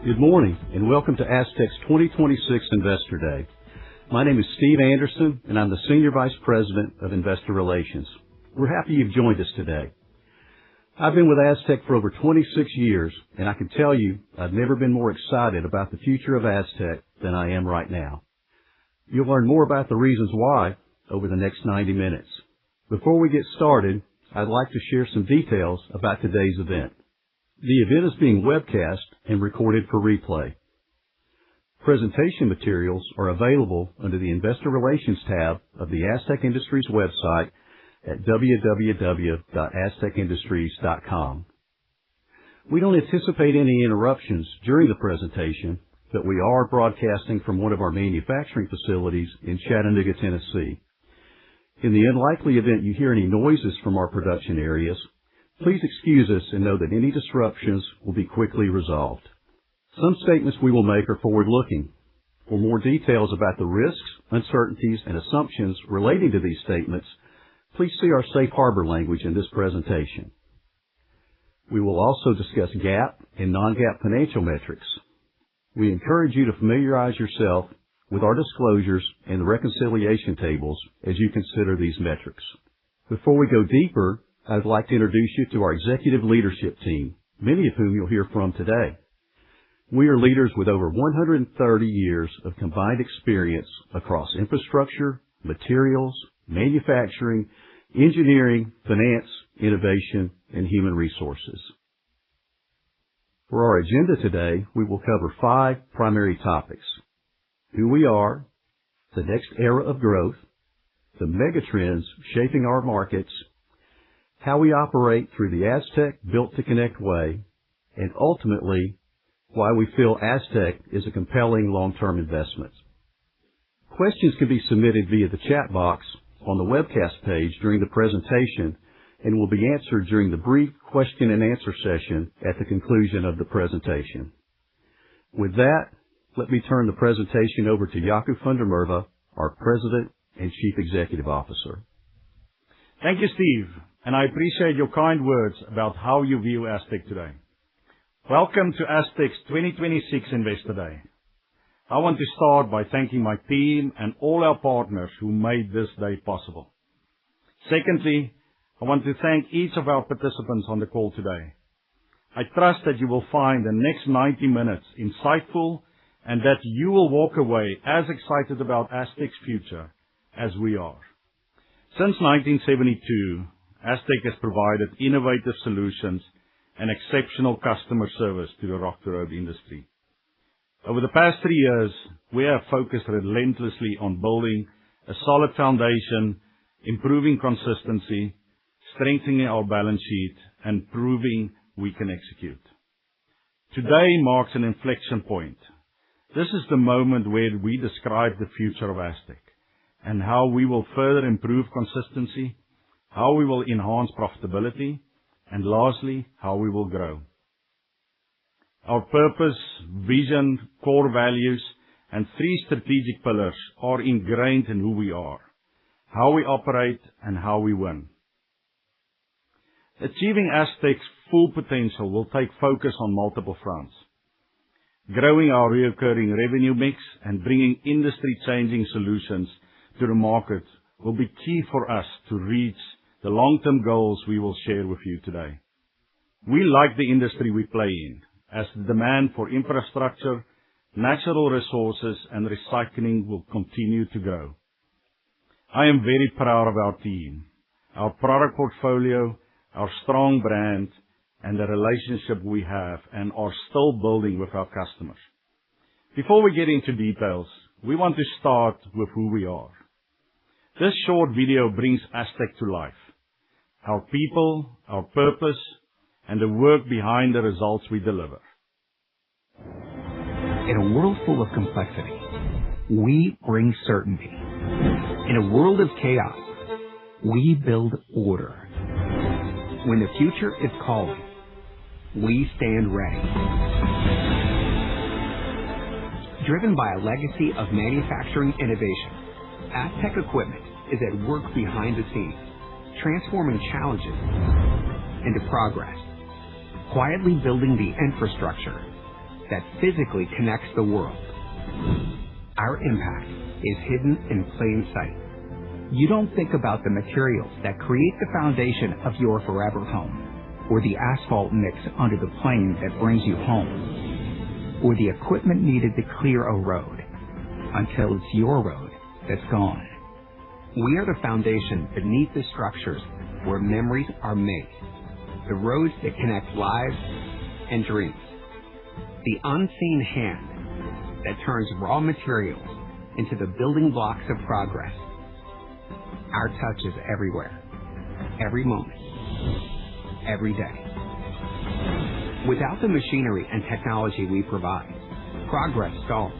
Good morning and welcome to Astec's 2026 Investor Day. My name is Steve Anderson and I'm the Senior Vice President of Investor Relations. We're happy you've joined us today. I've been with Astec for over 26 years and I can tell you I've never been more excited about the future of Astec than I am right now. You'll learn more about the reasons why over the next 90 minutes. Before we get started, I'd like to share some details about today's event. The event is being webcast and recorded for replay. Presentation materials are available under the Investor Relations tab of the Astec Industries website at www.astecindustries.com. We don't anticipate any interruptions during the presentation, but we are broadcasting from one of our manufacturing facilities in Chattanooga, Tennessee. In the unlikely event you hear any noises from our production areas, please excuse us and know that any disruptions will be quickly resolved. Some statements we will make are forward-looking. For more details about the risks, uncertainties, and assumptions relating to these statements, please see our safe harbor language in this presentation. We will also discuss GAAP and non-GAAP financial metrics. We encourage you to familiarize yourself with our disclosures and the reconciliation tables as you consider these metrics. Before we go deeper, I'd like to introduce you to our executive leadership team, many of whom you'll hear from today. We are leaders with over 130 years of combined experience across infrastructure, materials, manufacturing, engineering, finance, innovation, and human resources. For our agenda today, we will cover 5 primary topics: who we are, the next era of growth, the megatrends shaping our markets, how we operate through the Astec Built to Connect way, and ultimately, why we feel Astec is a compelling long-term investment. Questions can be submitted via the chat box on the webcast page during the presentation and will be answered during the brief question and answer session at the conclusion of the presentation. With that, let me turn the presentation over to Jaco van der Merwe, our President and Chief Executive Officer. Thank you, Steve, and I appreciate your kind words about how you view Astec today. Welcome to Astec's 2026 Investor Day. I want to start by thanking my team and all our partners who made this day possible. Secondly, I want to thank each of our participants on the call today. I trust that you will find the next 90 minutes insightful and that you will walk away as excited about Astec's future as we are. Since 1972, Astec has provided innovative solutions and exceptional customer service to the rock to road industry. Over the past 3 years, we have focused relentlessly on building a solid foundation, improving consistency, strengthening our balance sheet, and proving we can execute. Today marks an inflection point. This is the moment where we describe the future of Astec and how we will further improve consistency, how we will enhance profitability, and lastly, how we will grow. Our purpose, vision, core values, and 3 strategic pillars are ingrained in who we are, how we operate, and how we win. Achieving Astec's full potential will take focus on multiple fronts. Growing our recurring revenue mix and bringing industry-changing solutions to the market will be key for us to reach the long-term goals we will share with you today. We like the industry we play in, as the demand for infrastructure, natural resources, and recycling will continue to grow. I am very proud of our team, our product portfolio, our strong brand, and the relationship we have and are still building with our customers. Before we get into details, we want to start with who we are. This short video brings Astec to life. Our people, our purpose, and the work behind the results we deliver. In a world full of complexity, we bring certainty. In a world of chaos, we build order. When the future is calling, we stand ready. Driven by a legacy of manufacturing innovation, Astec equipment is at work behind the scenes, transforming challenges into progress, quietly building the infrastructure that physically connects the world. Our impact is hidden in plain sight. You don't think about the materials that create the foundation of your forever home, or the asphalt mix under the plane that brings you home, or the equipment needed to clear a road until it's your road that's gone. We are the foundation beneath the structures where memories are made, the roads that connect lives and dreams, the unseen hand that turns raw materials into the building blocks of progress. Our touch is everywhere, every moment, every day. Without the machinery and technology we provide, progress stalls,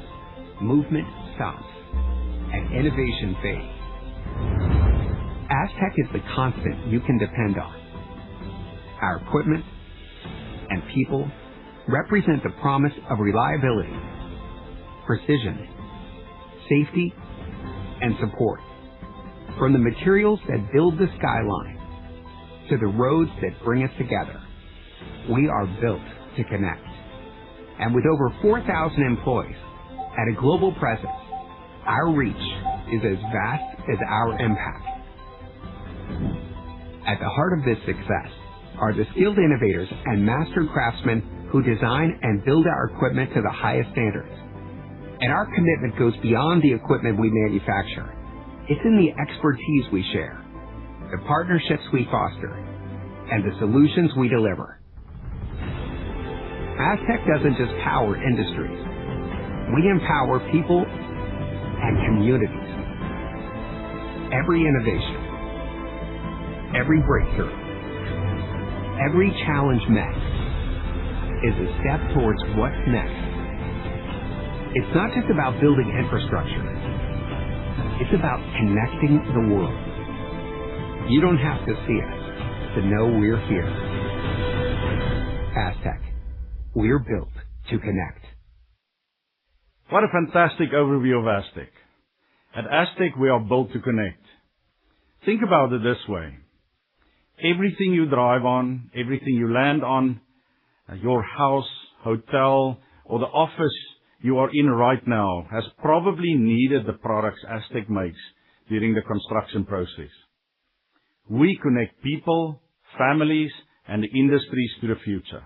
movement stops, and innovation fades. Astec is the constant you can depend on. Our equipment and people represent the promise of reliability, precision, safety, and support. From the materials that build the skyline to the roads that bring us together, we are built to connect. And with over 4,000 employees at a global presence, our reach is as vast as our impact. At the heart of this success are the skilled innovators and master craftsmen who design and build our equipment to the highest standards. And our commitment goes beyond the equipment we manufacture. It's in the expertise we share, the partnerships we foster, and the solutions we deliver. Astec doesn't just power industries. We empower people and communities. Every innovation, every breakthrough, every challenge met is a step towards what's next. It's not just about building infrastructure. It's about connecting the world. You don't have to see us to know we're here. Astec. We're built to connect. What a fantastic overview of Astec. At Astec, we are built to connect. Think about it this way. Everything you drive on, everything you land on, your house, hotel, or the office you are in right now has probably needed the products Astec makes during the construction process. We connect people, families, and industries to the future.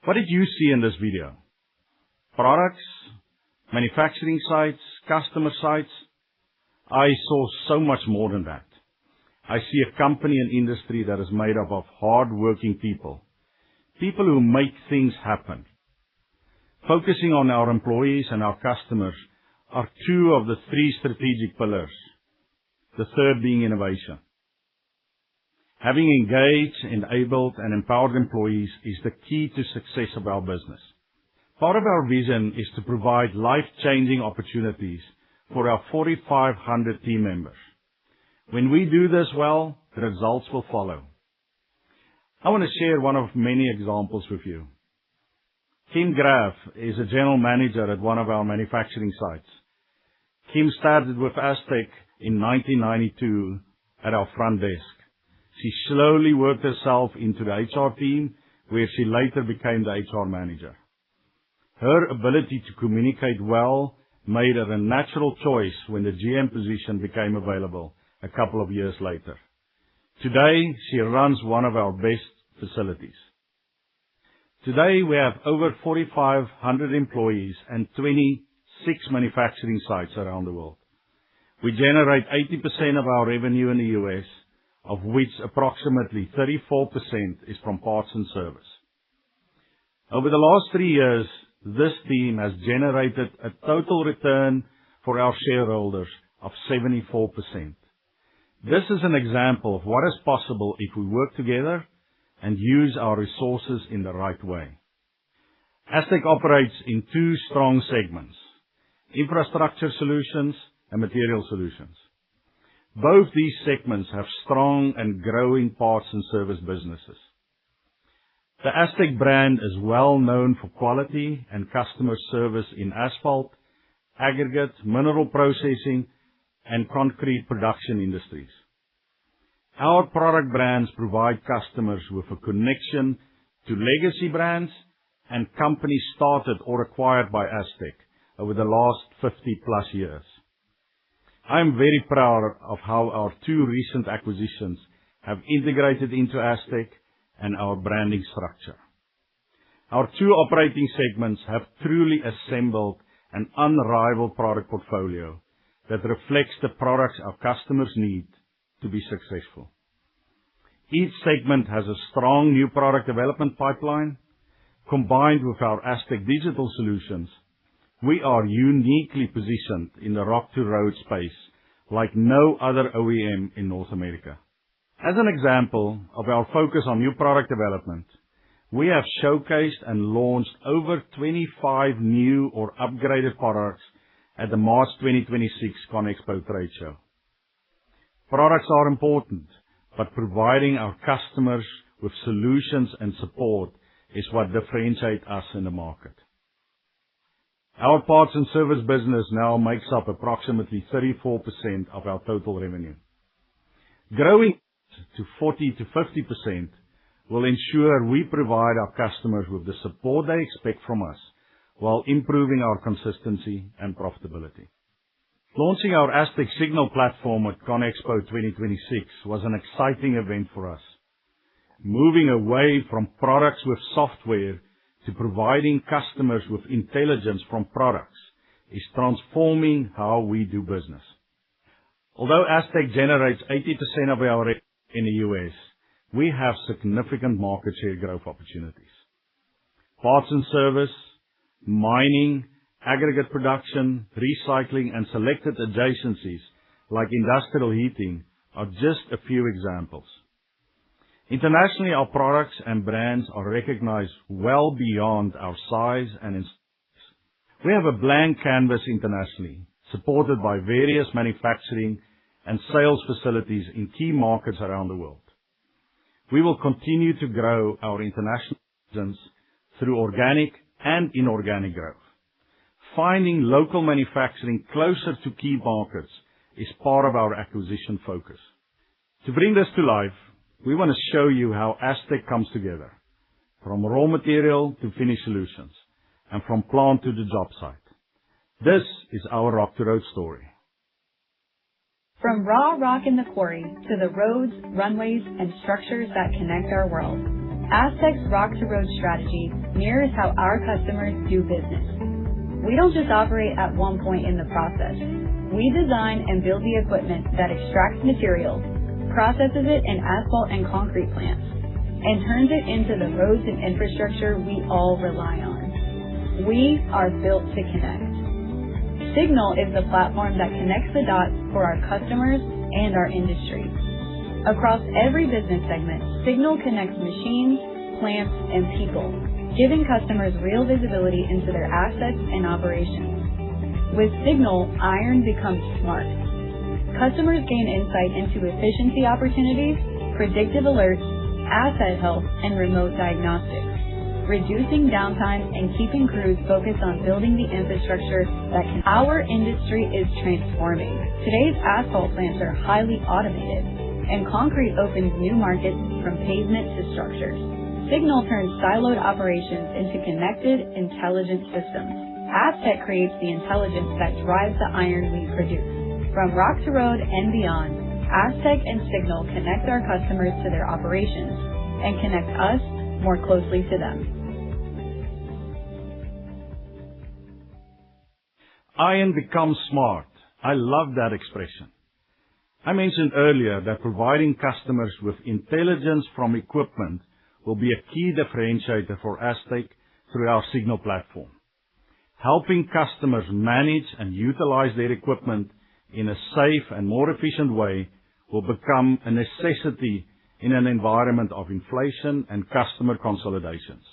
What did you see in this video? Products, manufacturing sites, customer sites? I saw so much more than that. I see a company and industry that is made up of hard-working people who make things happen. Focusing on our employees and our customers are two of the three strategic pillars, the third being innovation. Having engaged, enabled, and empowered employees is the key to success of our business. Part of our vision is to provide life-changing opportunities for our 4,500 team members. When we do this well, the results will follow. I want to share one of many examples with you. Kim Graff is a general manager at one of our manufacturing sites. Kim started with Astec in 1992 at our front desk. She slowly worked herself into the HR team, where she later became the HR manager. Her ability to communicate well made her a natural choice when the GM position became available a couple of years later. Today, she runs one of our best facilities. Today, we have over 4,500 employees and 26 manufacturing sites around the world. We generate 80% of our revenue in the U.S., of which approximately 34% is from parts and service. Over the last 3 years, this team has generated a total return for our shareholders of 74%. This is an example of what is possible if we work together and use our resources in the right way. Astec operates in two strong segments, infrastructure solutions and material solutions. Both these segments have strong and growing parts and service businesses. The Astec brand is well known for quality and customer service in asphalt, aggregate, mineral processing, and concrete production industries. Our product brands provide customers with a connection to legacy brands and companies started or acquired by Astec over the last 50+ years. I am very proud of how our 2 recent acquisitions have integrated into Astec and our branding structure. Our 2 operating segments have truly assembled an unrivaled product portfolio that reflects the products our customers need to be successful. Each segment has a strong new product development pipeline. Combined with our Astec digital solutions, we are uniquely positioned in the rock-to-road space like no other OEM in North America. As an example of our focus on new product development, we have showcased and launched over 25 new or upgraded products at the March 2026 ConExpo trade show. Products are important, but providing our customers with solutions and support is what differentiates us in the market. Our parts and service business now makes up approximately 34% of our total revenue. Growing to 40-50% will ensure we provide our customers with the support they expect from us while improving our consistency and profitability. Launching our Astec Signal platform at ConExpo 2026 was an exciting event for us. Moving away from products with software to providing customers with intelligence from products is transforming how we do business. Although Astec generates 80% of our revenue in the U.S., we have significant market share growth opportunities. Parts and service, mining, aggregate production, recycling, and selected adjacencies like industrial heating are just a few examples. Internationally, our products and brands are recognized well beyond our size and installation. We have a blank canvas internationally, supported by various manufacturing and sales facilities in key markets around the world. We will continue to grow our international presence through organic and inorganic growth. Finding local manufacturing closer to key markets is part of our acquisition focus. To bring this to life, we want to show you how Astec comes together, from raw material to finished solutions, and from plant to the job site. This is our Rock to Road story. From raw rock in the quarry to the roads, runways, and structures that connect our world, Astec's Rock to Road strategy mirrors how our customers do business. We don't just operate at one point in the process. We design and build the equipment that extracts materials, processes it in asphalt and concrete plants, and turns it into the roads and infrastructure we all rely on. We are built to connect. Signal is the platform that connects the dots for our customers and our industry. Across every business segment, Signal connects machines, plants, and people, giving customers real visibility into their assets and operations. With Signal, iron becomes smart. Customers gain insight into efficiency opportunities, predictive alerts, asset health, and remote diagnostics, reducing downtime and keeping crews focused on building the infrastructure that can. Our industry is transforming. Today's asphalt plants are highly automated, and concrete opens new markets from pavement to structures. Signal turns siloed operations into connected, intelligent systems. Astec creates the intelligence that drives the iron we produce. From Rock to Road and beyond, Astec and Signal connect our customers to their operations and connect us more closely to them. Iron becomes smart. I love that expression. I mentioned earlier that providing customers with intelligence from equipment will be a key differentiator for Astec through our Signal platform. Helping customers manage and utilize their equipment in a safe and more efficient way will become a necessity in an environment of inflation and customer consolidations.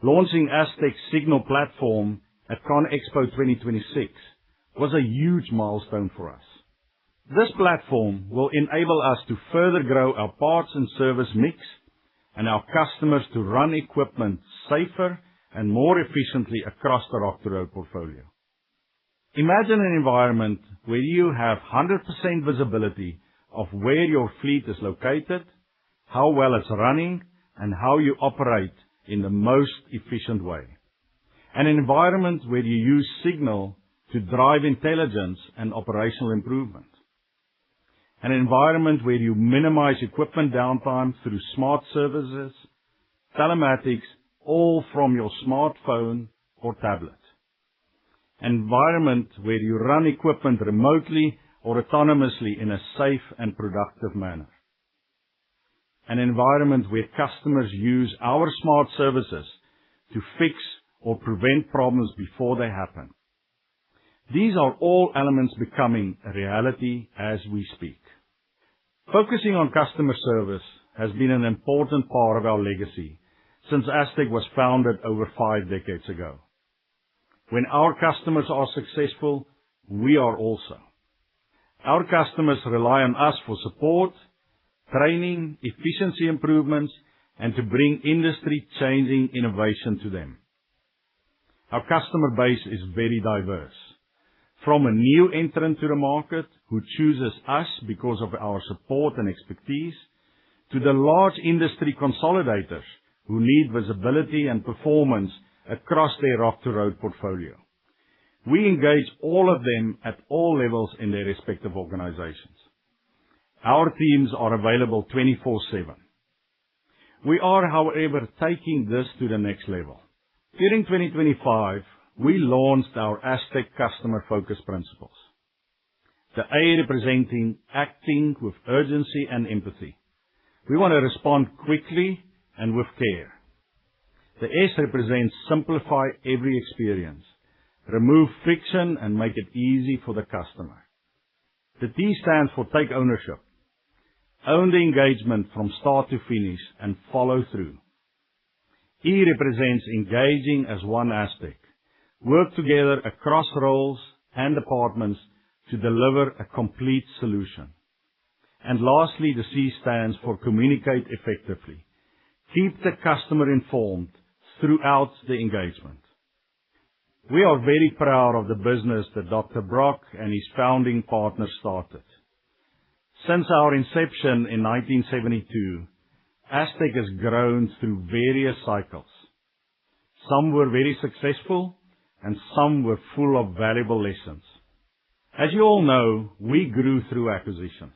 Launching Astec's Signal platform at ConExpo 2026 was a huge milestone for us. This platform will enable us to further grow our parts and service mix and our customers to run equipment safer and more efficiently across the Rock to Road portfolio. Imagine an environment where you have 100% visibility of where your fleet is located, how well it's running, and how you operate in the most efficient way. An environment where you use Signal to drive intelligence and operational improvement. An environment where you minimize equipment downtime through smart services, telematics, all from your smartphone or tablet. An environment where you run equipment remotely or autonomously in a safe and productive manner. An environment where customers use our smart services to fix or prevent problems before they happen. These are all elements becoming a reality as we speak. Focusing on customer service has been an important part of our legacy since Astec was founded over 5 decades ago. When our customers are successful, we are also. Our customers rely on us for support, training, efficiency improvements, and to bring industry-changing innovation to them. Our customer base is very diverse. From a new entrant to the market who chooses us because of our support and expertise, to the large industry consolidators who need visibility and performance across their Rock-to-Road portfolio. We engage all of them at all levels in their respective organizations. Our teams are available 24/7. We are, however, taking this to the next level. During 2025, we launched our Astec Customer Focus Principles. The A representing acting with urgency and empathy. We want to respond quickly and with care. The S represents simplify every experience, remove friction and make it easy for the customer. The T stands for take ownership. Own the engagement from start to finish and follow through. E represents engaging as one Astec. Work together across roles and departments to deliver a complete solution. And lastly, the C stands for communicate effectively. Keep the customer informed throughout the engagement. We are very proud of the business that Dr. Brock and his founding partners started. Since our inception in 1972, Astec has grown through various cycles. Some were very successful and some were full of valuable lessons. As you all know, we grew through acquisitions.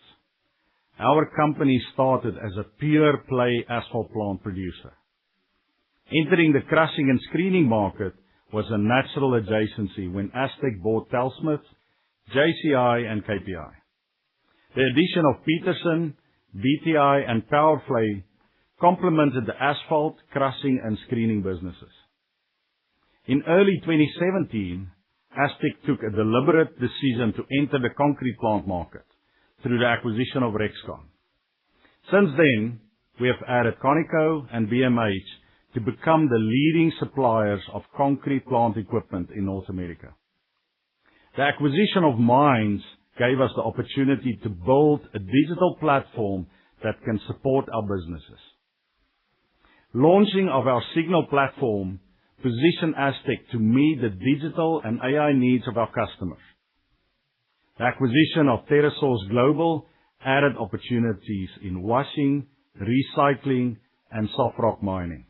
Our company started as a pure play asphalt plant producer. Entering the crushing and screening market was a natural adjacency when Astec bought Telsmith, JCI and KPI. The addition of Peterson, BTI and Powerflay complemented the asphalt, crushing and screening businesses. In early 2017, Astec took a deliberate decision to enter the concrete plant market through the acquisition of Rexcon. Since then, we have added Conico and BMH to become the leading suppliers of concrete plant equipment in North America. The acquisition of Mines gave us the opportunity to build a digital platform that can support our businesses. Launching of our Signal platform positioned Astec to meet the digital and AI needs of our customers. The acquisition of TerraSource Global added opportunities in washing, recycling, and soft rock mining.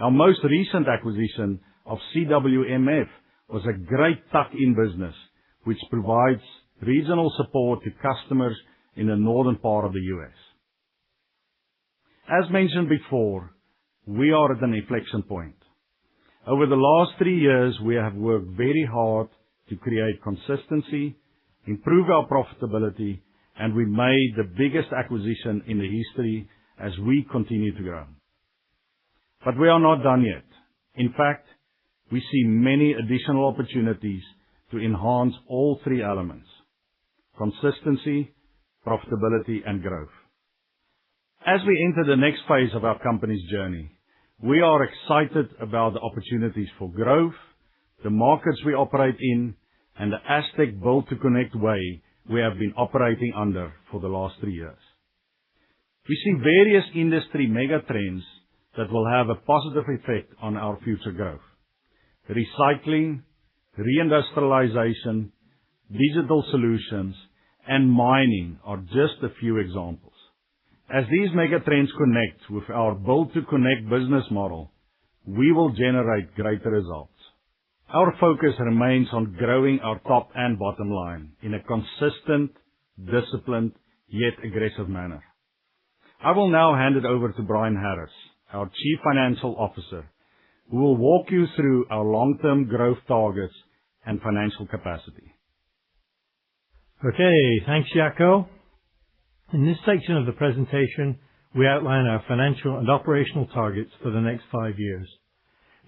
Our most recent acquisition of CWMF was a great tuck-in business which provides regional support to customers in the northern part of the U.S. As mentioned before, we are at an inflection point. Over the last 3 years, we have worked very hard to create consistency, improve our profitability, and we made the biggest acquisition in the history as we continue to grow. But we are not done yet. In fact, we see many additional opportunities to enhance all 3 elements: consistency, profitability, and growth. As we enter the next phase of our company's journey, we are excited about the opportunities for growth, the markets we operate in, and the Astec Build to Connect way we have been operating under for the last 3 years. We see various industry mega trends that will have a positive effect on our future growth. Recycling, reindustrialization, digital solutions, and mining are just a few examples. As these mega trends connect with our Build to Connect business model, we will generate greater results. Our focus remains on growing our top and bottom line in a consistent, disciplined, yet aggressive manner. I will now hand it over to Brian Harris, our Chief Financial Officer, who will walk you through our long-term growth targets and financial capacity. Okay, thanks, Jaco. In this section of the presentation, we outline our financial and operational targets for the next 5 years.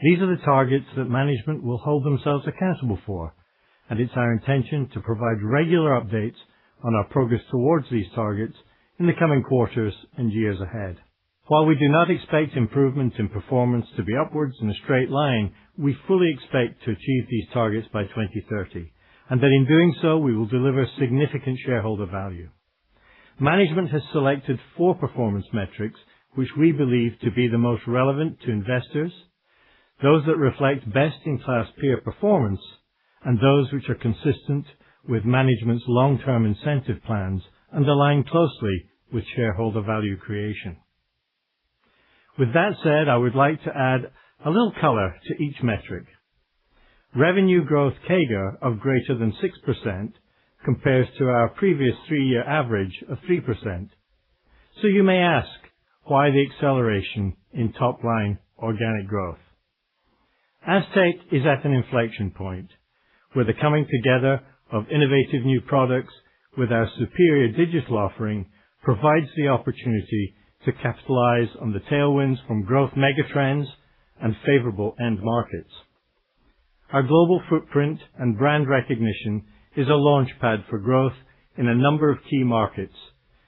These are the targets that management will hold themselves accountable for, and it's our intention to provide regular updates on our progress towards these targets in the coming quarters and years ahead. While we do not expect improvement in performance to be upwards in a straight line, we fully expect to achieve these targets by 2030, and that in doing so, we will deliver significant shareholder value. Management has selected 4 performance metrics which we believe to be the most relevant to investors, those that reflect best-in-class peer performance, and those which are consistent with management's long-term incentive plans and align closely with shareholder value creation. With that said, I would like to add a little color to each metric. Revenue growth CAGR of greater than 6% compares to our previous 3-year average of 3%. So you may ask, why the acceleration in top-line organic growth? Astec is at an inflection point, where the coming together of innovative new products with our superior digital offering provides the opportunity to capitalize on the tailwinds from growth megatrends and favorable end markets. Our global footprint and brand recognition is a launchpad for growth in a number of key markets,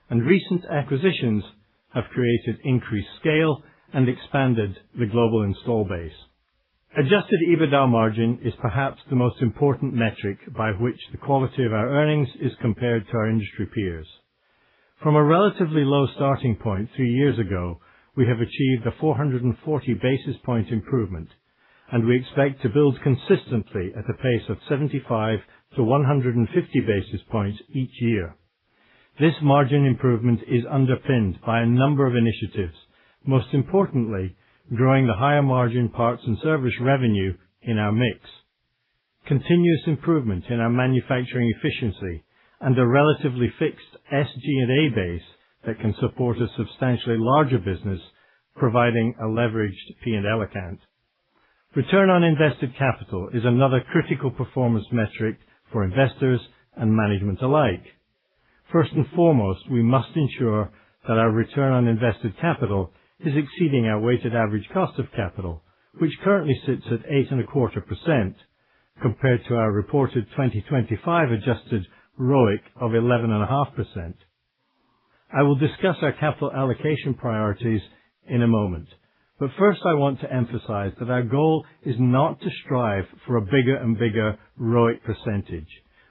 and recent acquisitions have created increased scale and expanded the global install base. Adjusted EBITDA margin is perhaps the most important metric by which the quality of our earnings is compared to our industry peers. From a relatively low starting point 3 years ago, we have achieved a 440 basis point improvement, and we expect to build consistently at a pace of 75 to 150 basis points each year. This margin improvement is underpinned by a number of initiatives, most importantly, growing the higher margin parts and service revenue in our mix, continuous improvement in our manufacturing efficiency, and a relatively fixed SG&A base that can support a substantially larger business, providing a leveraged P&L account. Return on invested capital is another critical performance metric for investors and management alike. First and foremost, we must ensure that our return on invested capital is exceeding our weighted average cost of capital, which currently sits at 8.25%, compared to our reported 2025 adjusted ROIC of 11.5%. I will discuss our capital allocation priorities in a moment, but first I want to emphasize that our goal is not to strive for a bigger and bigger ROIC percentage,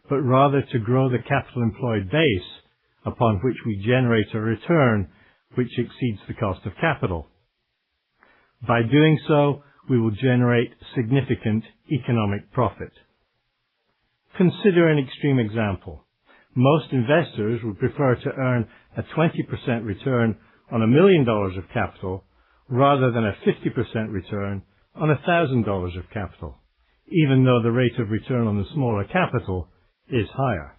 but rather to grow the capital employed base upon which we generate a return which exceeds the cost of capital. By doing so, we will generate significant economic profit. Consider an extreme example. Most investors would prefer to earn a 20% return on $1 million of capital rather than a 50% return on $1,000 of capital, even though the rate of return on the smaller capital is higher.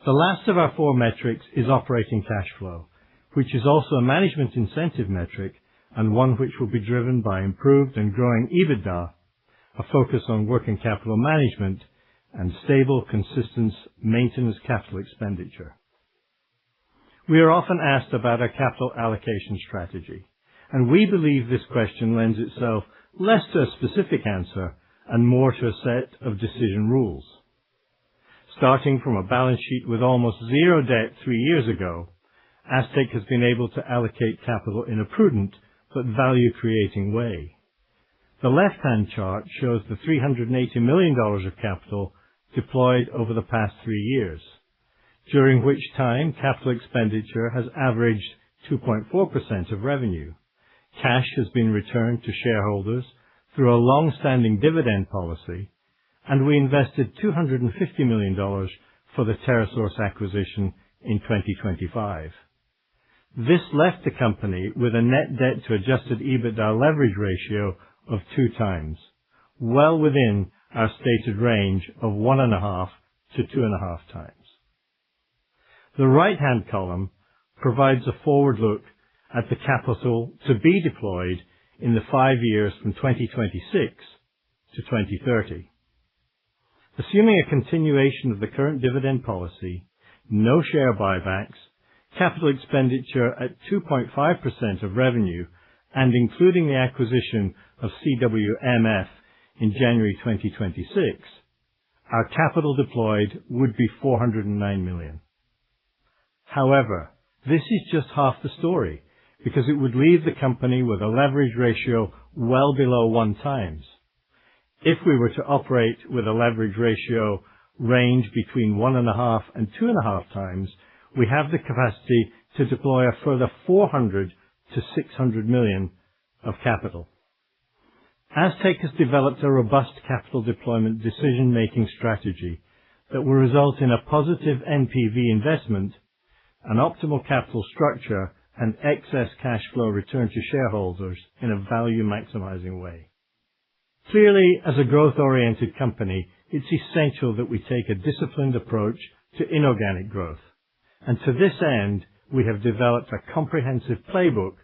The last of our 4 metrics is operating cash flow, which is also a management incentive metric and one which will be driven by improved and growing EBITDA, a focus on working capital management, and stable, consistent maintenance capital expenditure. We are often asked about our capital allocation strategy, and we believe this question lends itself less to a specific answer and more to a set of decision rules. Starting from a balance sheet with almost 0 debt 3 years ago, Astec has been able to allocate capital in a prudent but value-creating way. The left-hand chart shows the $380 million of capital deployed over the past 3 years, during which time capital expenditure has averaged 2.4% of revenue. Cash has been returned to shareholders through a long-standing dividend policy, and we invested $250 million for the TerraSource acquisition in 2025. This left the company with a net debt to adjusted EBITDA leverage ratio of 2 times, well within our stated range of 1.5 to 2.5 times. The right-hand column provides a forward look at the capital to be deployed in the 5 years from 2026 to 2030. Assuming a continuation of the current dividend policy, no share buybacks, capital expenditure at 2.5% of revenue, and including the acquisition of CWMF in January 2026, our capital deployed would be $409 million. However, this is just half the story, because it would leave the company with a leverage ratio well below 1 times. If we were to operate with a leverage ratio range between 1.5 and 2.5 times, we have the capacity to deploy a further $400 to $600 million of capital. Astec has developed a robust capital deployment decision-making strategy that will result in a positive NPV investment, an optimal capital structure, and excess cash flow return to shareholders in a value-maximizing way. Clearly, as a growth-oriented company, it's essential that we take a disciplined approach to inorganic growth. And to this end, we have developed a comprehensive playbook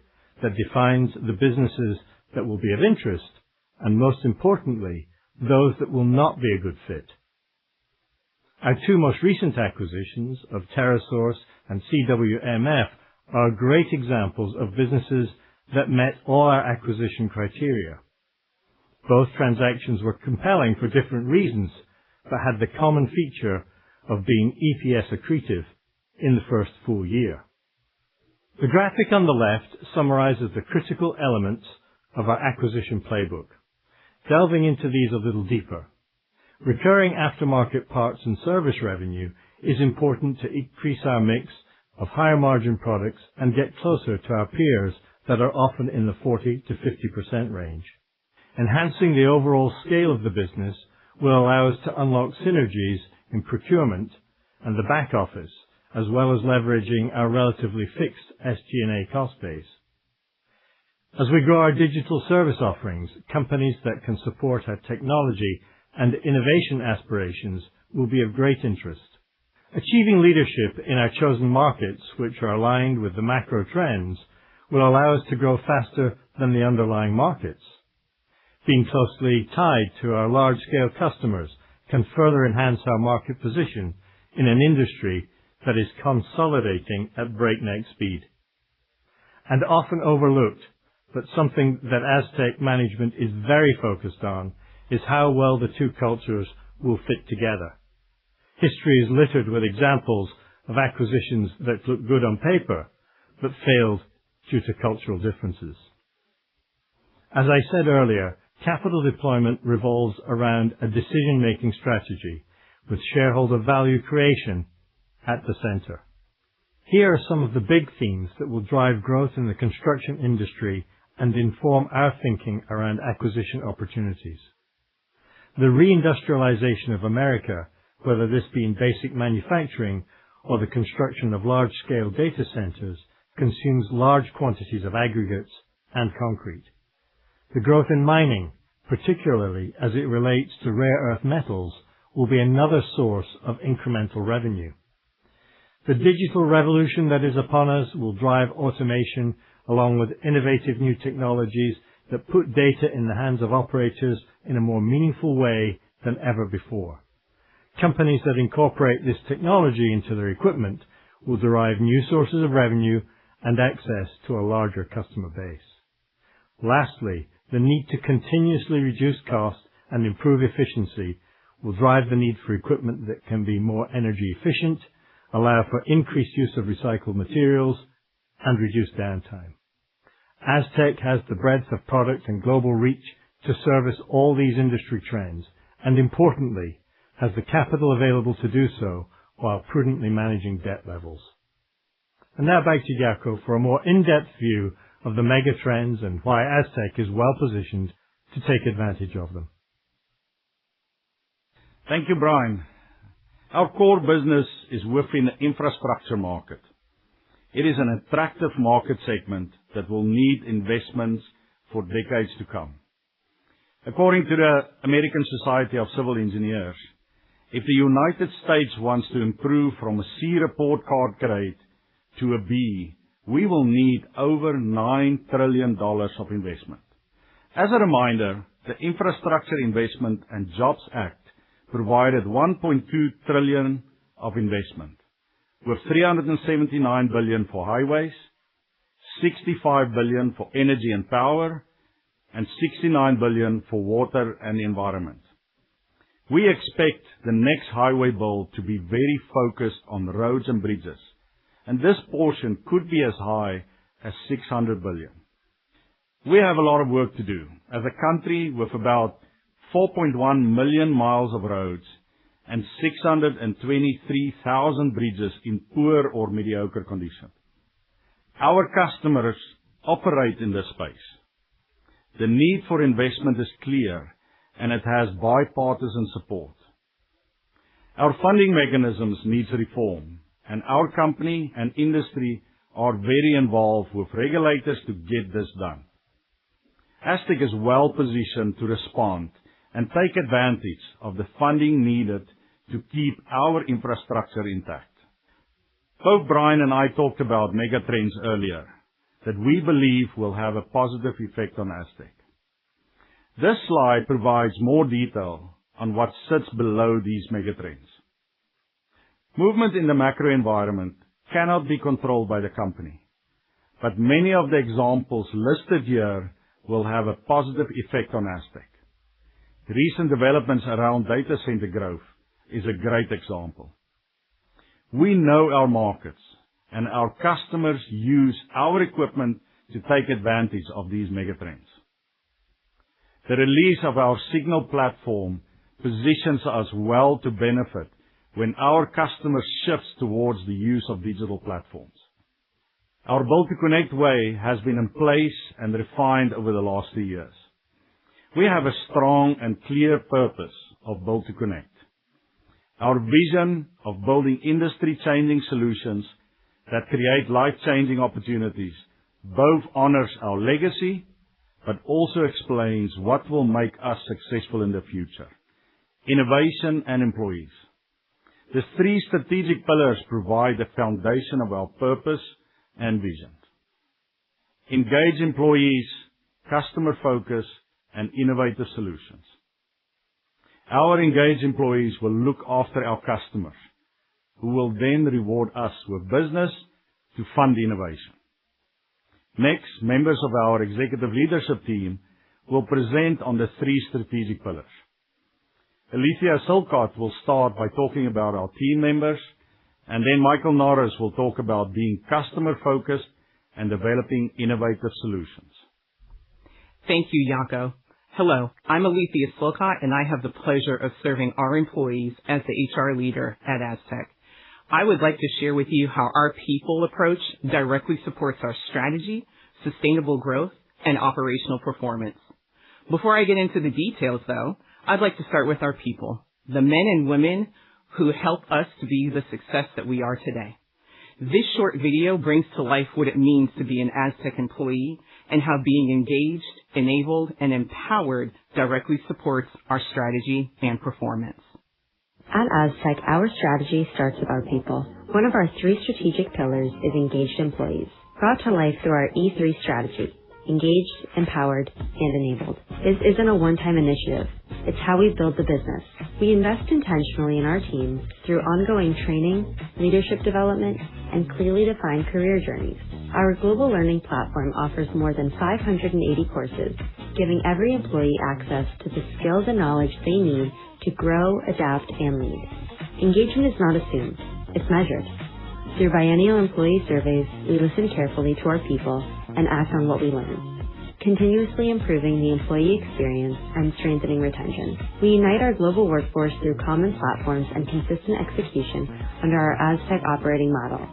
that defines the businesses that will be of interest, and most importantly, those that will not be a good fit. Our 2 most recent acquisitions of TerraSource and CWMF are great examples of businesses that met all our acquisition criteria. Both transactions were compelling for different reasons, but had the common feature of being EPS accretive in the first full year. The graphic on the left summarizes the critical elements of our acquisition playbook. Delving into these a little deeper, recurring aftermarket parts and service revenue is important to increase our mix of higher margin products and get closer to our peers that are often in the 40 to 50% range. Enhancing the overall scale of the business will allow us to unlock synergies in procurement and the back office, as well as leveraging our relatively fixed SG&A cost base. As we grow our digital service offerings, companies that can support our technology and innovation aspirations will be of great interest. Achieving leadership in our chosen markets, which are aligned with the macro trends, will allow us to grow faster than the underlying markets. Being closely tied to our large-scale customers can further enhance our market position in an industry that is consolidating at breakneck speed. And often overlooked, but something that Astec management is very focused on, is how well the 2 cultures will fit together. History is littered with examples of acquisitions that look good on paper, but failed due to cultural differences. As I said earlier, capital deployment revolves around a decision-making strategy with shareholder value creation at the center. Here are some of the big themes that will drive growth in the construction industry and inform our thinking around acquisition opportunities. The reindustrialization of America, whether this be in basic manufacturing or the construction of large-scale data centers, consumes large quantities of aggregates and concrete. The growth in mining, particularly as it relates to rare earth metals, will be another source of incremental revenue. The digital revolution that is upon us will drive automation along with innovative new technologies that put data in the hands of operators in a more meaningful way than ever before. Companies that incorporate this technology into their equipment will derive new sources of revenue and access to a larger customer base. Lastly, the need to continuously reduce costs and improve efficiency will drive the need for equipment that can be more energy efficient, allow for increased use of recycled materials, and reduce downtime. Astec has the breadth of product and global reach to service all these industry trends, and importantly, has the capital available to do so while prudently managing debt levels. And now back to Jaco for a more in-depth view of the mega trends and why Astec is well positioned to take advantage of them. Thank you, Brian. Our core business is within the infrastructure market. It is an attractive market segment that will need investments for decades to come. According to the American Society of Civil Engineers, if the United States wants to improve from a C report card grade to a B, we will need over $9 trillion of investment. As a reminder, the Infrastructure Investment and Jobs Act provided $1.2 trillion of investment, with $379 billion for highways, $65 billion for energy and power, and $69 billion for water and environment. We expect the next highway bill to be very focused on roads and bridges, and this portion could be as high as $600 billion. We have a lot of work to do as a country with about 4.1 million miles of roads and 623,000 bridges in poor or mediocre condition. Our customers operate in this space. The need for investment is clear, and it has bipartisan support. Our funding mechanisms need reform, and our company and industry are very involved with regulators to get this done. Astec is well positioned to respond and take advantage of the funding needed to keep our infrastructure intact. Both Brian and I talked about megatrends earlier that we believe will have a positive effect on Astec. This slide provides more detail on what sits below these megatrends. Movement in the macro environment cannot be controlled by the company, but many of the examples listed here will have a positive effect on Astec. Recent developments around data center growth is a great example. We know our markets, and our customers use our equipment to take advantage of these megatrends. The release of our Signal platform positions us well to benefit when our customers shift towards the use of digital platforms. Our Build to Connect way has been in place and refined over the last 2 years. We have a strong and clear purpose of Build to Connect. Our vision of building industry-changing solutions that create life-changing opportunities both honors our legacy, but also explains what will make us successful in the future: innovation and employees. The 3 strategic pillars provide the foundation of our purpose and vision. Engage employees, customer focus, and innovative solutions. Our engaged employees will look after our customers, who will then reward us with business to fund innovation. Next, members of our executive leadership team will present on the 3 strategic pillars. Alethea Silcott will start by talking about our team members, and then Michael Norris will talk about being customer-focused and developing innovative solutions. Thank you, Jaco. Hello, I'm Alethea Silcott, and I have the pleasure of serving our employees as the HR leader at Astec. I would like to share with you how our people approach directly supports our strategy, sustainable growth, and operational performance. Before I get into the details, though, I'd like to start with our people, the men and women who help us to be the success that we are today. This short video brings to life what it means to be an Astec employee and how being engaged, enabled, and empowered directly supports our strategy and performance. At Astec, our strategy starts with our people. One of our 3 strategic pillars is engaged employees, brought to life through our E3 strategy: engaged, empowered, and enabled. This isn't a one-time initiative. It's how we build the business. We invest intentionally in our teams through ongoing training, leadership development, and clearly defined career journeys. Our global learning platform offers more than 580 courses, giving every employee access to the skills and knowledge they need to grow, adapt, and lead. Engagement is not assumed. It's measured. Through biennial employee surveys, we listen carefully to our people and act on what we learn, continuously improving the employee experience and strengthening retention. We unite our global workforce through common platforms and consistent execution under our Astec operating model,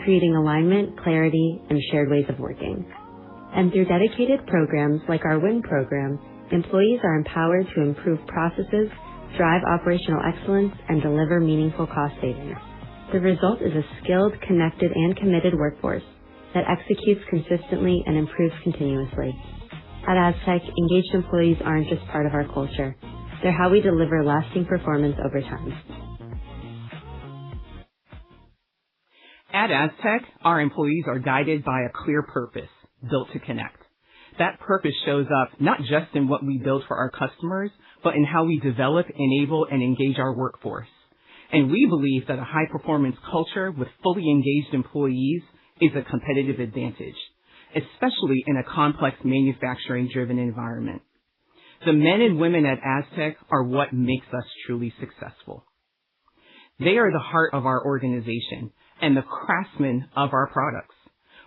creating alignment, clarity, and shared ways of working. And through dedicated programs like our WIN program, employees are empowered to improve processes, drive operational excellence, and deliver meaningful cost savings. The result is a skilled, connected, and committed workforce that executes consistently and improves continuously. At Astec, engaged employees aren't just part of our culture. They're how we deliver lasting performance over time. At Astec, our employees are guided by a clear purpose, built to connect. That purpose shows up not just in what we build for our customers, but in how we develop, enable, and engage our workforce. And we believe that a high-performance culture with fully engaged employees is a competitive advantage, especially in a complex manufacturing-driven environment. The men and women at Astec are what makes us truly successful. They are the heart of our organization and the craftsmen of our products.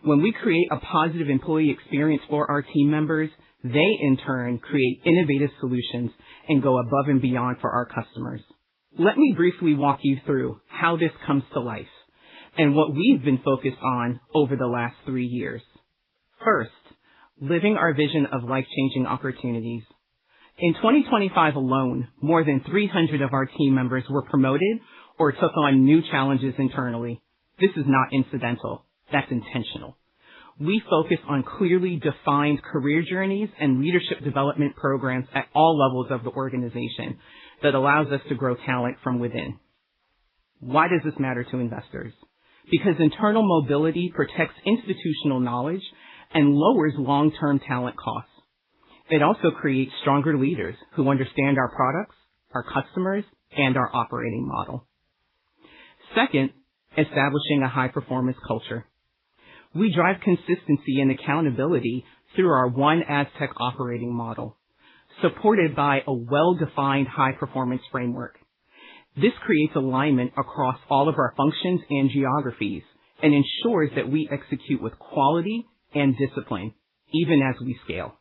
When we create a positive employee experience for our team members, they in turn create innovative solutions and go above and beyond for our customers. Let me briefly walk you through how this comes to life and what we've been focused on over the last 3 years. First, living our vision of life-changing opportunities. In 2025 alone, more than 300 of our team members were promoted or took on new challenges internally. This is not incidental. That's intentional. We focus on clearly defined career journeys and leadership development programs at all levels of the organization that allows us to grow talent from within. Why does this matter to investors? Because internal mobility protects institutional knowledge and lowers long-term talent costs. It also creates stronger leaders who understand our products, our customers, and our operating model. Second, establishing a high-performance culture. We drive consistency and accountability through our One Astec operating model, supported by a well-defined high-performance framework. This creates alignment across all of our functions and geographies and ensures that we execute with quality and discipline, even as we scale.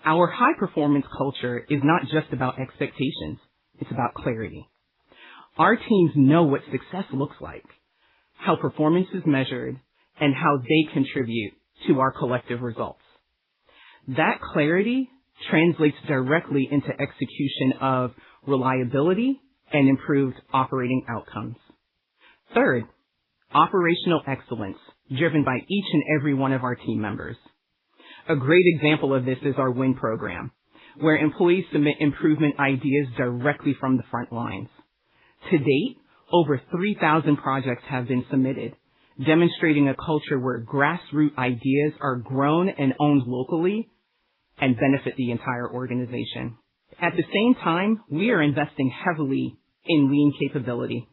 Our high-performance culture is not just about expectations, it's about clarity. Our teams know what success looks like, how performance is measured, and how they contribute to our collective results. That clarity translates directly into execution of reliability and improved operating outcomes. Third, operational excellence driven by each and every one of our team members. A great example of this is our WIN program, where employees submit improvement ideas directly from the front lines. To date, over 3,000 projects have been submitted, demonstrating a culture where grassroots ideas are grown and owned locally and benefit the entire organization. At the same time, we are investing heavily in lean capability.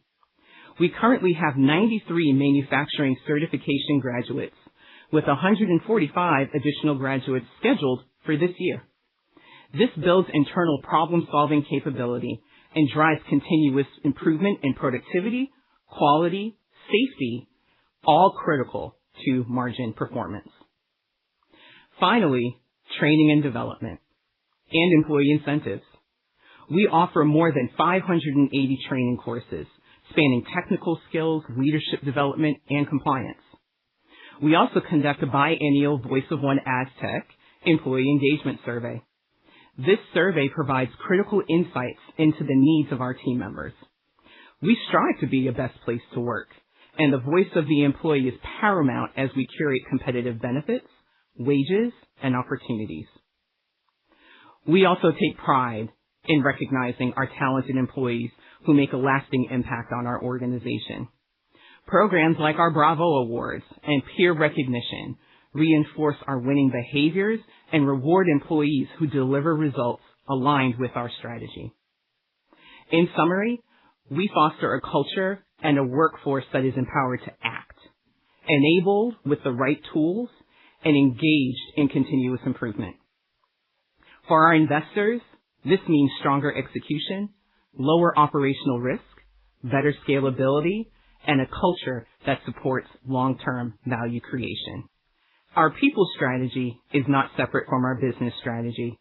We currently have 93 manufacturing certification graduates, with 145 additional graduates scheduled for this year. This builds internal problem-solving capability and drives continuous improvement in productivity, quality, safety, all critical to margin performance. Finally, training and development and employee incentives. We offer more than 580 training courses spanning technical skills, leadership development, and compliance. We also conduct a biennial Voice of One Astec employee engagement survey. This survey provides critical insights into the needs of our team members. We strive to be a best place to work, and the voice of the employee is paramount as we curate competitive benefits, wages, and opportunities. We also take pride in recognizing our talented employees who make a lasting impact on our organization. Programs like our Bravo Awards and peer recognition reinforce our winning behaviors and reward employees who deliver results aligned with our strategy. In summary, we foster a culture and a workforce that is empowered to act, enabled with the right tools, and engaged in continuous improvement. For our investors, this means stronger execution, lower operational risk, better scalability, and a culture that supports long-term value creation. Our people strategy is not separate from our business strategy.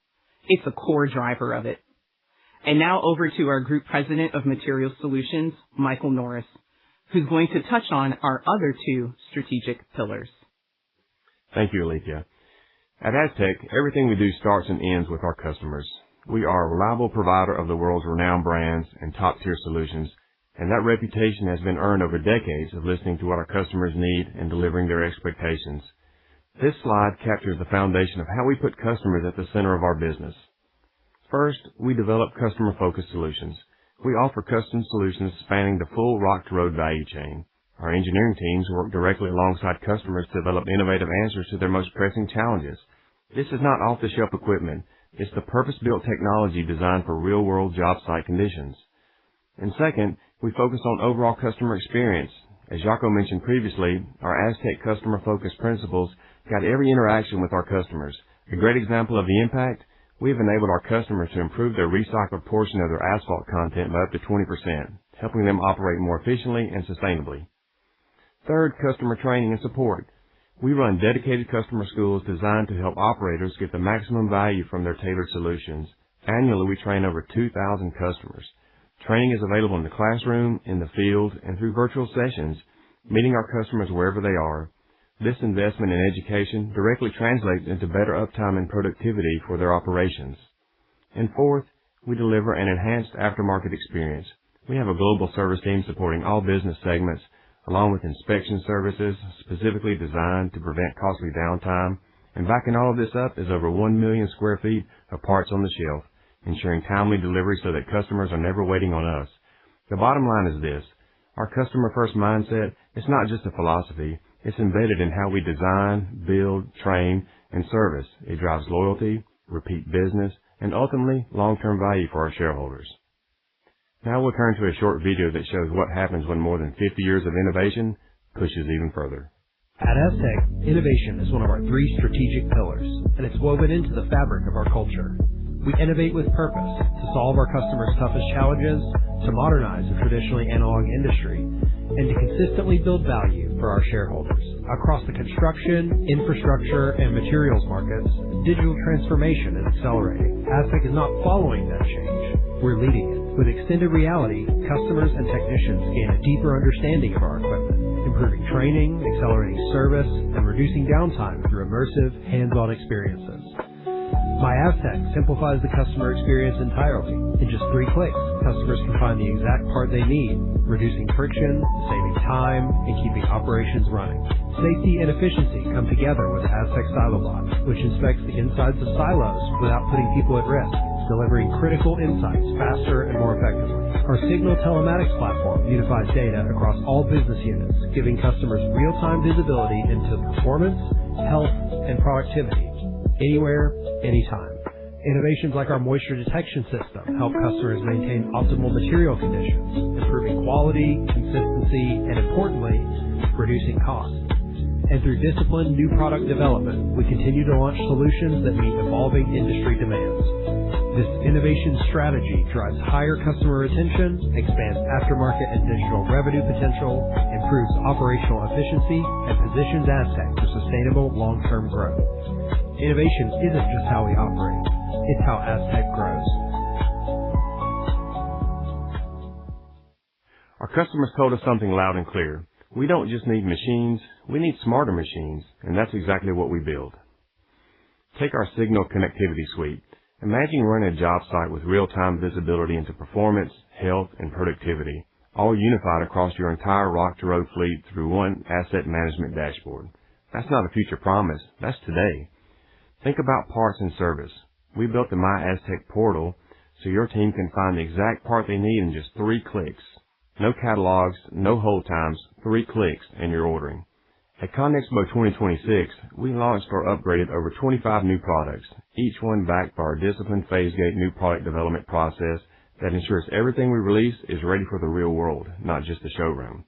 It's a core driver of it. And now over to our Group President of Materials Solutions, Michael Norris, who's going to touch on our other two strategic pillars. Thank you, Alethea. At Astec, everything we do starts and ends with our customers. We are a reliable provider of the world's renowned brands and top-tier solutions, and that reputation has been earned over decades of listening to what our customers need and delivering their expectations. This slide captures the foundation of how we put customers at the center of our business. First, we develop customer-focused solutions. We offer custom solutions spanning the full rock-to-road value chain. Our engineering teams work directly alongside customers to develop innovative answers to their most pressing challenges. This is not off-the-shelf equipment. It's the purpose-built technology designed for real-world job site conditions. And second, we focus on overall customer experience. As Jaco mentioned previously, our Astec customer-focused principles guide every interaction with our customers. A great example of the impact, we have enabled our customers to improve their recycled portion of their asphalt content by up to 20%, helping them operate more efficiently and sustainably. Third, customer training and support. We run dedicated customer schools designed to help operators get the maximum value from their tailored solutions. Annually, we train over 2,000 customers. Training is available in the classroom, in the field, and through virtual sessions, meeting our customers wherever they are. This investment in education directly translates into better uptime and productivity for their operations. And fourth, we deliver an enhanced aftermarket experience. We have a global service team supporting all business segments, along with inspection services specifically designed to prevent costly downtime. And backing all of this up is over 1 million square feet of parts on the shelf, ensuring timely delivery so that customers are never waiting on us. The bottom line is this. Our customer-first mindset is not just a philosophy. It's embedded in how we design, build, train, and service. It drives loyalty, repeat business, and ultimately long-term value for our shareholders. Now we'll turn to a short video that shows what happens when more than 50 years of innovation pushes even further. At Astec, innovation is one of our 3 strategic pillars, and it's woven into the fabric of our culture. We innovate with purpose to solve our customers' toughest challenges, to modernize a traditionally analog industry, and to consistently build value for our shareholders. Across the construction, infrastructure, and materials markets, digital transformation is accelerating. Astec is not following that change. We're leading it. With extended reality, customers and technicians gain a deeper understanding of our equipment, improving training, accelerating service, and reducing downtime through immersive, hands-on experiences. My Astec simplifies the customer experience entirely. In just 3 clicks, customers can find the exact part they need, reducing friction, saving time, and keeping operations running. Safety and efficiency come together with Astec SiloBot, which inspects the insides of silos without putting people at risk, delivering critical insights faster and more effectively. Our Signal telematics platform unifies data across all business units, giving customers real-time visibility into performance, health, and productivity, anywhere, anytime. Innovations like our moisture detection system help customers maintain optimal material conditions, improving quality, consistency, and importantly, reducing costs. And through disciplined new product development, we continue to launch solutions that meet evolving industry demands. This innovation strategy drives higher customer retention, expands aftermarket and digital revenue potential, improves operational efficiency, and positions Astec for sustainable long-term growth. Innovation isn't just how we operate, it's how Astec grows. Our customers told us something loud and clear. We don't just need machines, we need smarter machines, and that's exactly what we build. Take our Signal connectivity suite. Imagine running a job site with real-time visibility into performance, health, and productivity, all unified across your entire rock-to-road fleet through one asset management dashboard. That's not a future promise, that's today. Think about parts and service. We built the My Astec portal so your team can find the exact part they need in just 3 clicks. No catalogs, no hold times, 3 clicks, and you're ordering. At ConExpo 2026, we launched or upgraded over 25 new products, each one backed by our disciplined phase-gate new product development process that ensures everything we release is ready for the real world, not just the showroom.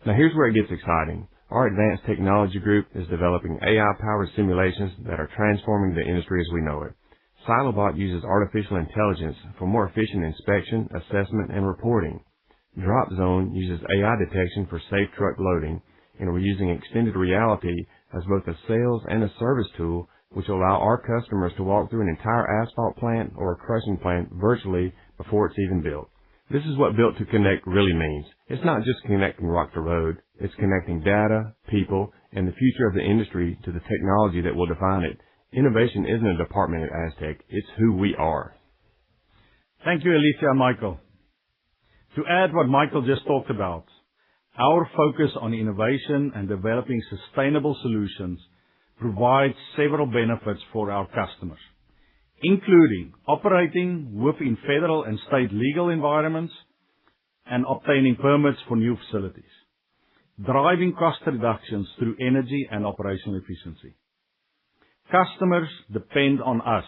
Now here's where it gets exciting. Our advanced technology group is developing AI-powered simulations that are transforming the industry as we know it. SiloBot uses artificial intelligence for more efficient inspection, assessment, and reporting. Drop Zone uses AI detection for safe truck loading, and we're using extended reality as both a sales and a service tool, which will allow our customers to walk through an entire asphalt plant or a crushing plant virtually before it's even built. This is what Built to Connect really means. It's not just connecting rock to road, it's connecting data, people, and the future of the industry to the technology that will define it. Innovation isn't a department at Astec, it's who we are. Thank you, Alicia and Michael. To add what Michael just talked about, our focus on innovation and developing sustainable solutions provides several benefits for our customers, including operating within federal and state legal environments and obtaining permits for new facilities, driving cost reductions through energy and operational efficiency. Customers depend on us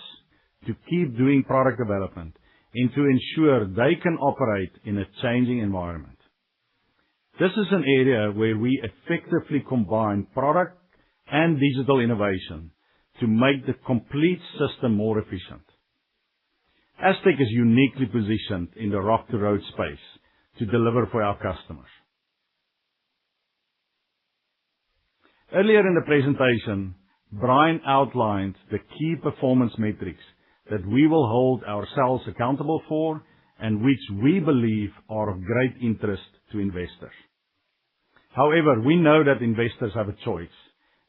to keep doing product development and to ensure they can operate in a changing environment. This is an area where we effectively combine product and digital innovation to make the complete system more efficient. Astec is uniquely positioned in the rock-to-road space to deliver for our customers. Earlier in the presentation, Brian outlined the key performance metrics that we will hold ourselves accountable for and which we believe are of great interest to investors. However, we know that investors have a choice,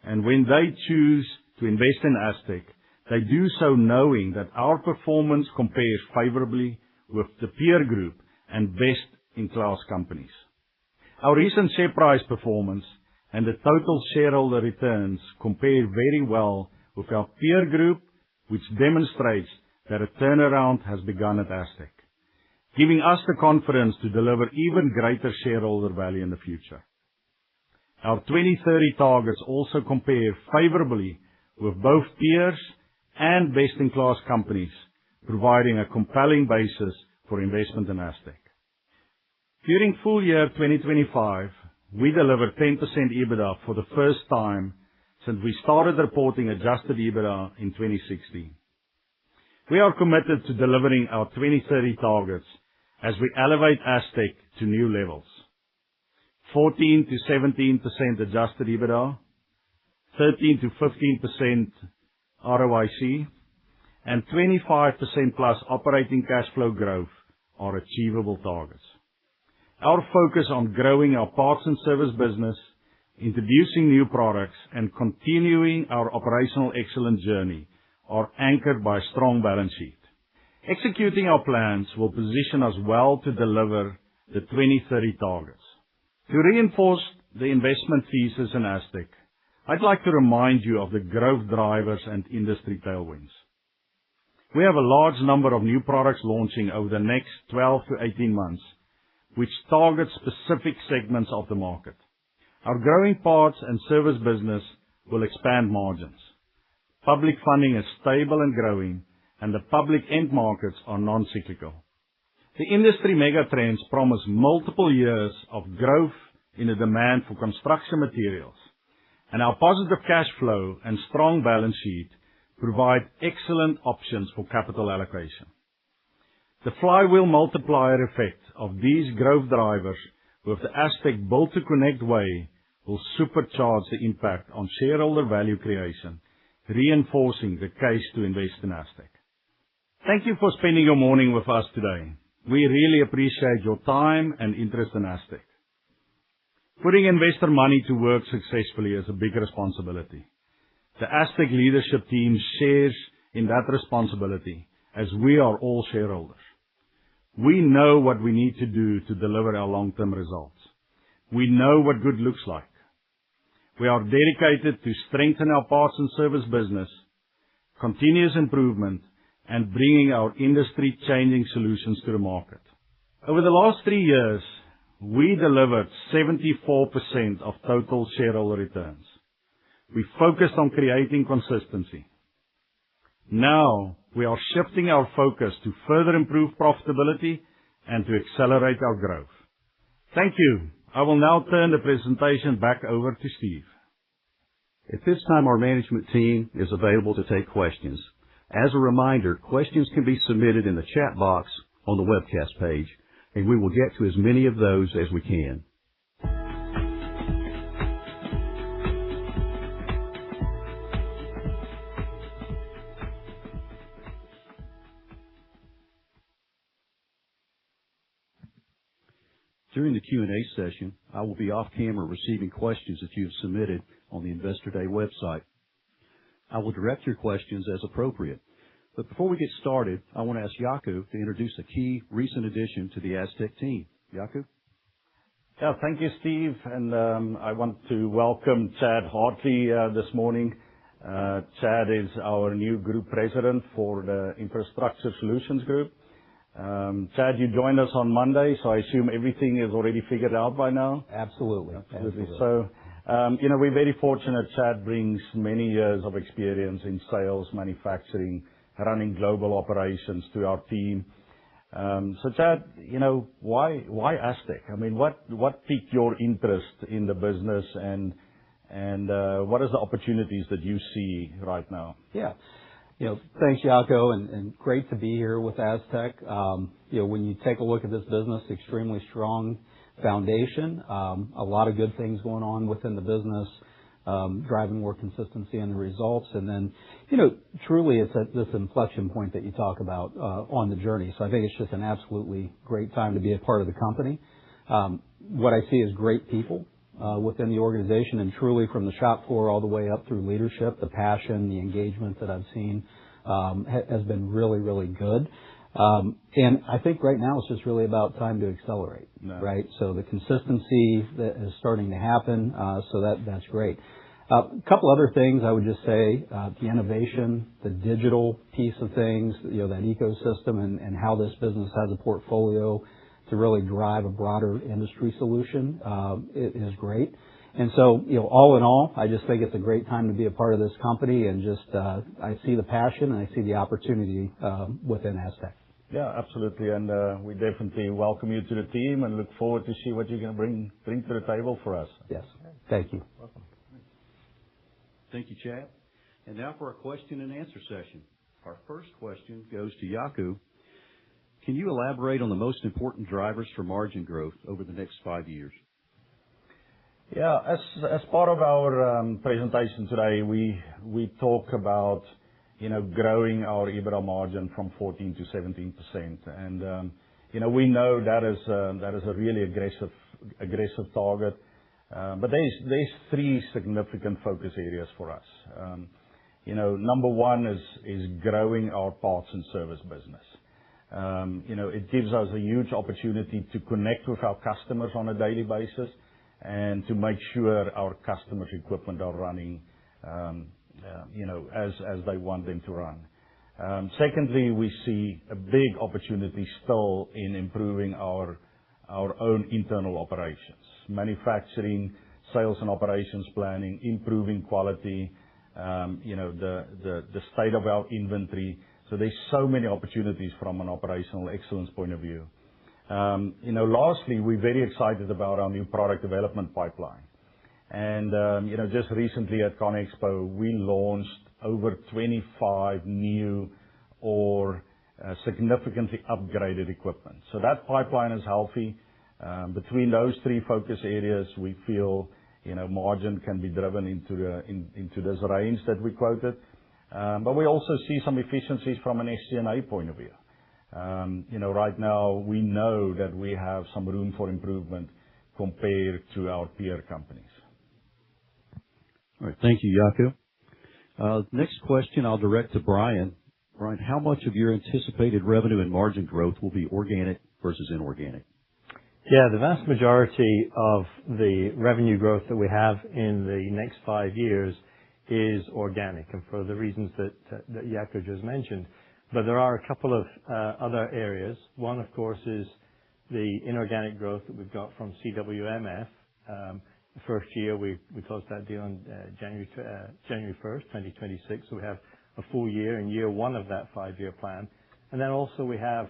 and when they choose to invest in Astec, they do so knowing that our performance compares favorably with the peer group and best-in-class companies. Our recent share price performance and the total shareholder returns compare very well with our peer group, which demonstrates that a turnaround has begun at Astec, giving us the confidence to deliver even greater shareholder value in the future. Our 2030 targets also compare favorably with both peers and best-in-class companies, providing a compelling basis for investment in Astec. During full year 2025, we delivered 10% EBITDA for the first time since we started reporting adjusted EBITDA in 2016. We are committed to delivering our 2030 targets as we elevate Astec to new levels. 14 to 17% adjusted EBITDA, 13 to 15% ROIC, and 25% plus operating cash flow growth are achievable targets. Our focus on growing our parts and service business, introducing new products, and continuing our operational excellence journey are anchored by a strong balance sheet. Executing our plans will position us well to deliver the 2030 targets. To reinforce the investment thesis in Astec, I'd like to remind you of the growth drivers and industry tailwinds. We have a large number of new products launching over the next 12 to 18 months, which target specific segments of the market. Our growing parts and service business will expand margins. Public funding is stable and growing, and the public end markets are non-cyclical. The industry megatrends promise multiple years of growth in the demand for construction materials, and our positive cash flow and strong balance sheet provide excellent options for capital allocation. The flywheel multiplier effect of these growth drivers with the Astec Built to Connect way will supercharge the impact on shareholder value creation, reinforcing the case to invest in Astec. Thank you for spending your morning with us today. We really appreciate your time and interest in Astec. Putting investor money to work successfully is a big responsibility. The Astec leadership team shares in that responsibility as we are all shareholders. We know what we need to do to deliver our long-term results. We know what good looks like. We are dedicated to strengthen our parts and service business, continuous improvement, and bringing our industry-changing solutions to the market. Over the last 3 years, we delivered 74% of total shareholder returns. We focused on creating consistency. Now, we are shifting our focus to further improve profitability and to accelerate our growth. Thank you. I will now turn the presentation back over to Steve. At this time, our management team is available to take questions. As a reminder, questions can be submitted in the chat box on the webcast page, and we will get to as many of those as we can. During the Q&A session, I will be off camera receiving questions that you have submitted on the Investor Day website. I will direct your questions as appropriate. But before we get started, I want to ask Jaco to introduce a key recent addition to the Astec team. Jaco? Yeah, thank you, Steve. And I want to welcome Chad Hartley this morning Chad is our new Group President for the Infrastructure Solutions Group. Chad, you joined us on Monday, so I assume everything is already figured out by now? Absolutely. So, we're very fortunate. Chad brings many years of experience in sales, manufacturing, running global operations to our team. So Chad, why Astec? I mean, what piqued your interest in the business and what is the opportunities that you see right now? Yeah. Thanks, Jaco, and great to be here with Astec. When you take a look at this business, extremely strong foundation, a lot of good things going on within the business, driving more consistency in the results. And then, truly it's at this inflection point that you talk about on the journey. So I think it's just an absolutely great time to be a part of the company. What I see is great people within the organization, and truly from the shop floor all the way up through leadership, the passion, the engagement that I've seen has been really, really good. And I think right now it's just really about time to accelerate, right? So the consistency that is starting to happen, so that's great. A couple other things I would just say, the innovation, the digital piece of things, that ecosystem and how this business has a portfolio to really drive a broader industry solution, it is great. And so, all in all, I just think it's a great time to be a part of this company, and just, I see the passion and I see the opportunity, within Astec. Yeah, absolutely. And, we definitely welcome you to the team and look forward to see what you're going to bring to the table for us. Yes. Thank you. Welcome. Thank you, Chad. And now for our question and answer session. Our first question goes to Jaco. Can you elaborate on the most important drivers for margin growth over the next 5 years? Yeah, as part of our presentation today, we talk about growing our EBITDA margin from 14 to 17%, and we know that is a really aggressive target, but there's three significant focus areas for us. Number one is growing our parts and service business. It gives us a huge opportunity to connect with our customers on a daily basis and to make sure our customers' equipment are running, as they want them to run. Secondly, we see a big opportunity still in improving our own internal operations, manufacturing, sales and operations planning, improving quality, the state of our inventory. So there's so many opportunities from an operational excellence point of view. Lastly, we're very excited about our new product development pipeline. And, just recently at ConExpo, we launched over 25 new or significantly upgraded equipment. So that pipeline is healthy. Between those three focus areas, we feel, margin can be driven into this range that we quoted. But we also see some efficiencies from an SG&A point of view. Right now we know that we have some room for improvement compared to our peer companies. All right. Thank you, Jaco. Next question I'll direct to Brian. Brian, how much of your anticipated revenue and margin growth will be organic versus inorganic? Yeah, the vast majority of the revenue growth that we have in the next 5 years is organic, and for the reasons that Jaco just mentioned. But there are a couple of other areas. One, of course, is the inorganic growth that we've got from CWMF. The first year we closed that deal on January 1st, 2026. So we have a full year in year one of that 5-year plan. And then also we have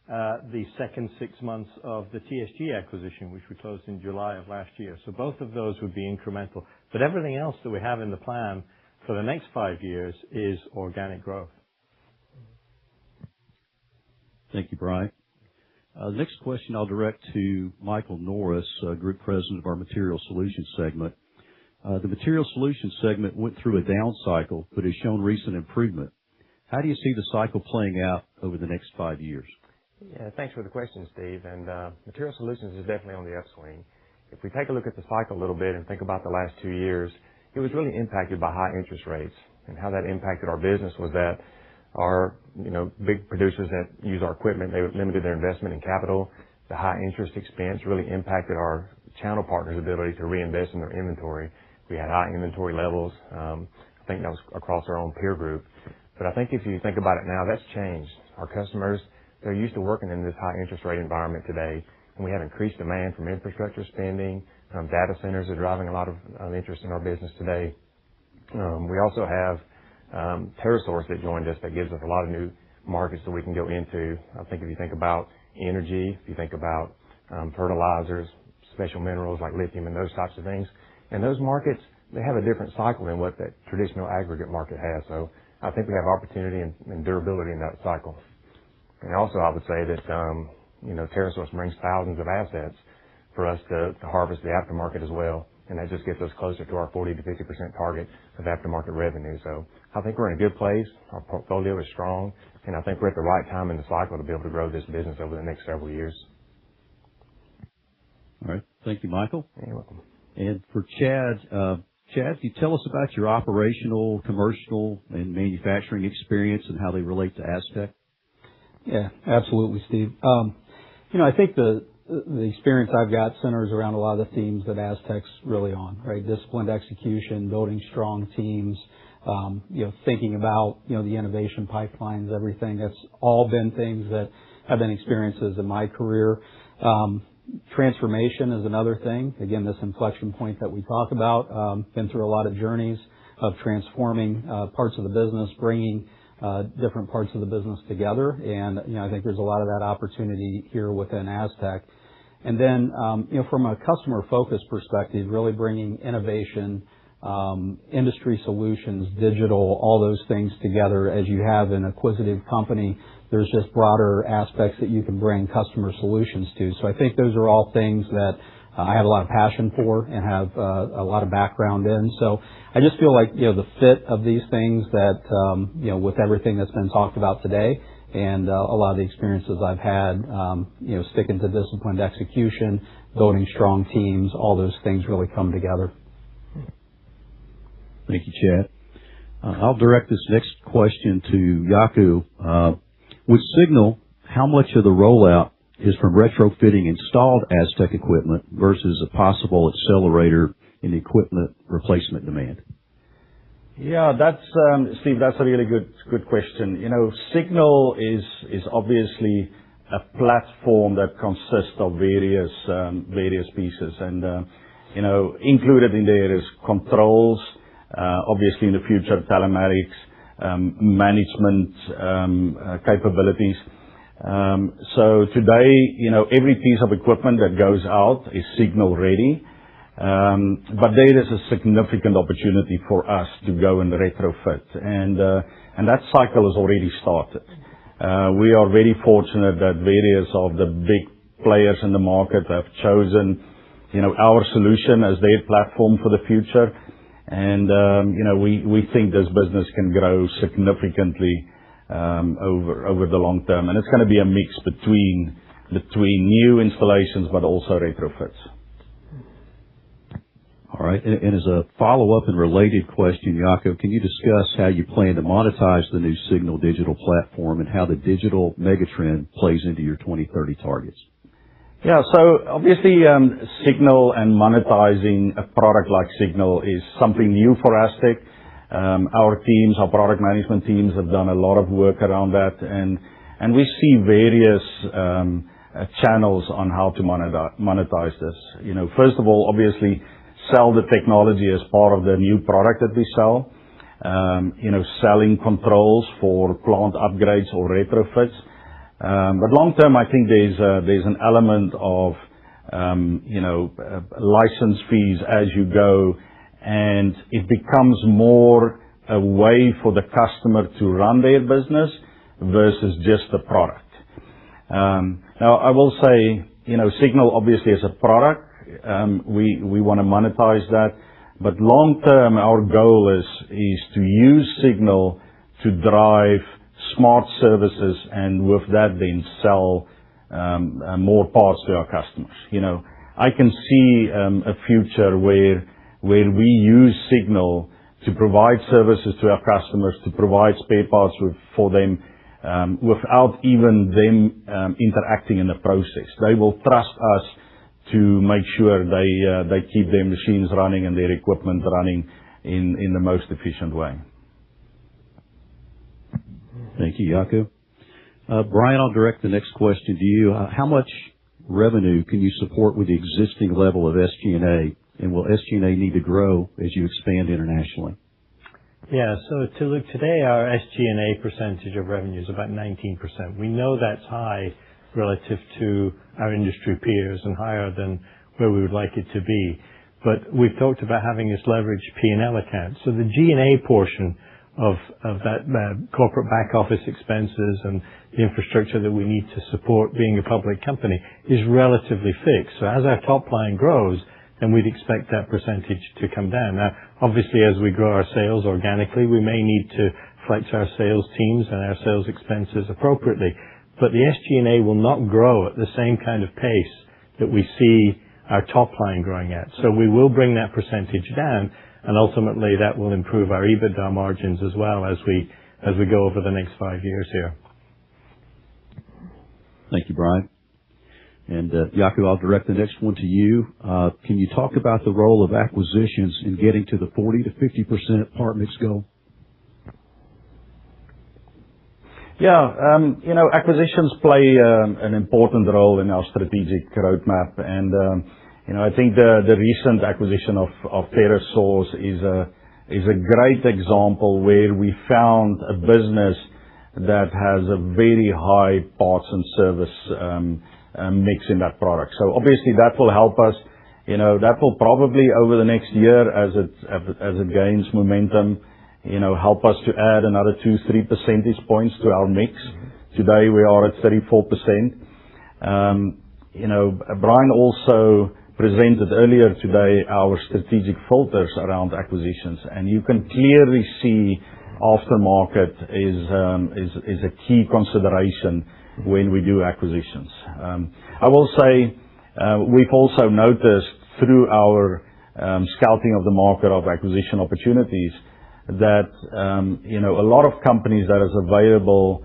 the second 6 months of the TSG acquisition, which we closed in July of last year. So both of those would be incremental. But everything else that we have in the plan for the next 5 years is organic growth. Thank you, Brian. Next question I'll direct to Michael Norris, Group President of our Material Solutions segment. The Material Solutions segment went through a down cycle, but has shown recent improvement. How do you see the cycle playing out over the next 5 years? Yeah, thanks for the question, Steve. And Material Solutions is definitely on the upswing. If we take a look at the cycle a little bit and think about the last 2 years, it was really impacted by high interest rates. And how that impacted our business was that our, big producers that use our equipment, they limited their investment in capital. The high interest expense really impacted our channel partners' ability to reinvest in their inventory. We had high inventory levels. I think that was across our own peer group. But I think if you think about it now, that's changed. Our customers, they're used to working in this high interest rate environment today, and we have increased demand from infrastructure spending. Data centers are driving a lot of interest in our business today. We also have TerraSource that joined us that gives us a lot of new markets that we can go into. I think if you think about energy, if you think about fertilizers, special minerals like lithium and those types of things, and those markets, they have a different cycle than what that traditional aggregate market has. So I think we have opportunity and durability in that cycle. And also I would say that, TerraSource brings thousands of assets for us to harvest the aftermarket as well. And that just gets us closer to our 40 to 50% target of aftermarket revenue. So I think we're in a good place. Our portfolio is strong, and I think we're at the right time in the cycle to be able to grow this business over the next several years. All right. Thank you, Michael. You're welcome. And for Chad, can you tell us about your operational, commercial, and manufacturing experience and how they relate to Astec? Yeah, absolutely, Steve. I think the experience I've got centers around a lot of the themes that Astec's really on, right? Disciplined execution, building strong teams, thinking about, the innovation pipelines, everything. That's all been things that have been experiences in my career. Transformation is another thing. Again, this inflection point that we talk about, been through a lot of journeys of transforming parts of the business, bringing different parts of the business together. And, I think there's a lot of that opportunity here within Astec. And then, from a customer focus perspective, really bringing innovation, industry solutions, digital, all those things together. As you have an acquisitive company, there's just broader aspects that you can bring customer solutions to. So I think those are all things that I have a lot of passion for and have a lot of background in. So I just feel like, the fit of these things that, with everything that's been talked about today and a lot of the experiences I've had, sticking to disciplined execution, building strong teams, all those things really come together. Thank you, Chad. I'll direct this next question to Jaco. With Signal, how much of the rollout is from retrofitting installed Astec equipment versus a possible accelerator in equipment replacement demand? Yeah, Steve, that's a really good question. Signal is obviously a platform that consists of various pieces, and included in there is controls, obviously in the future telematics, management capabilities. So today, every piece of equipment that goes out is Signal ready. But there is a significant opportunity for us to go and retrofit, and that cycle has already started. We are very fortunate that various of the big players in the market have chosen, our solution as their platform for the future. And, we think this business can grow significantly over the long term. And it's going to be a mix between new installations, but also retrofits. All right. And as a follow-up and related question, Jaco, can you discuss how you plan to monetize the new Signal digital platform and how the digital megatrend plays into your 2030 targets? Yeah, so obviously, Signal and monetizing a product like Signal is something new for Astec. Our product management teams have done a lot of work around that, and we see various channels on how to monetize this. First of all, obviously, sell the technology as part of the new product that we sell. Selling controls for plant upgrades or retrofits. But long term, I think there's an element of, license fees as you go, and it becomes more a way for the customer to run their business versus just the product. Now, I will say, Signal obviously is a product. We want to monetize that, but long term, our goal is to use Signal to drive smart services, and with that then sell more parts to our customers. I can see a future where we use Signal to provide services to our customers, to provide spare parts for them, without even them interacting in the process. They will trust us to make sure they keep their machines running and their equipment running in the most efficient way. Thank you, Jaco. Brian, I'll direct the next question to you. How much revenue can you support with the existing level of SG&A, and will SG&A need to grow as you expand internationally? Yeah, so to look today, our SG&A percentage of revenue is about 19%. We know that's high relative to our industry peers and higher than where we would like it to be. But we've talked about having this leveraged P&L account. So the G&A portion of that corporate back office expenses and the infrastructure that we need to support being a public company is relatively fixed. So as our top line grows, then we'd expect that percentage to come down. Now, obviously, as we grow our sales organically, we may need to flex our sales teams and our sales expenses appropriately. But the SG&A will not grow at the same kind of pace that we see our top line growing at. So we will bring that percentage down, and ultimately that will improve our EBITDA margins as well as we go over the next 5 years here. Thank you, Brian. And Jaco, I'll direct the next one to you. Can you talk about the role of acquisitions in getting to the 40 to 50% part mix goal? Yeah, acquisitions play an important role in our strategic roadmap, and I think the recent acquisition of TerraSource is a great example where we found a business that has a very high parts and service mix in that product. So obviously that will help us. That will probably over the next year as it gains momentum, help us to add another 2-3 percentage points to our mix. Today we are at 34%. Brian also presented earlier today our strategic filters around acquisitions, and you can clearly see aftermarket is a key consideration when we do acquisitions. I will say we've also noticed through our scouting of the market of acquisition opportunities that a lot of companies that is available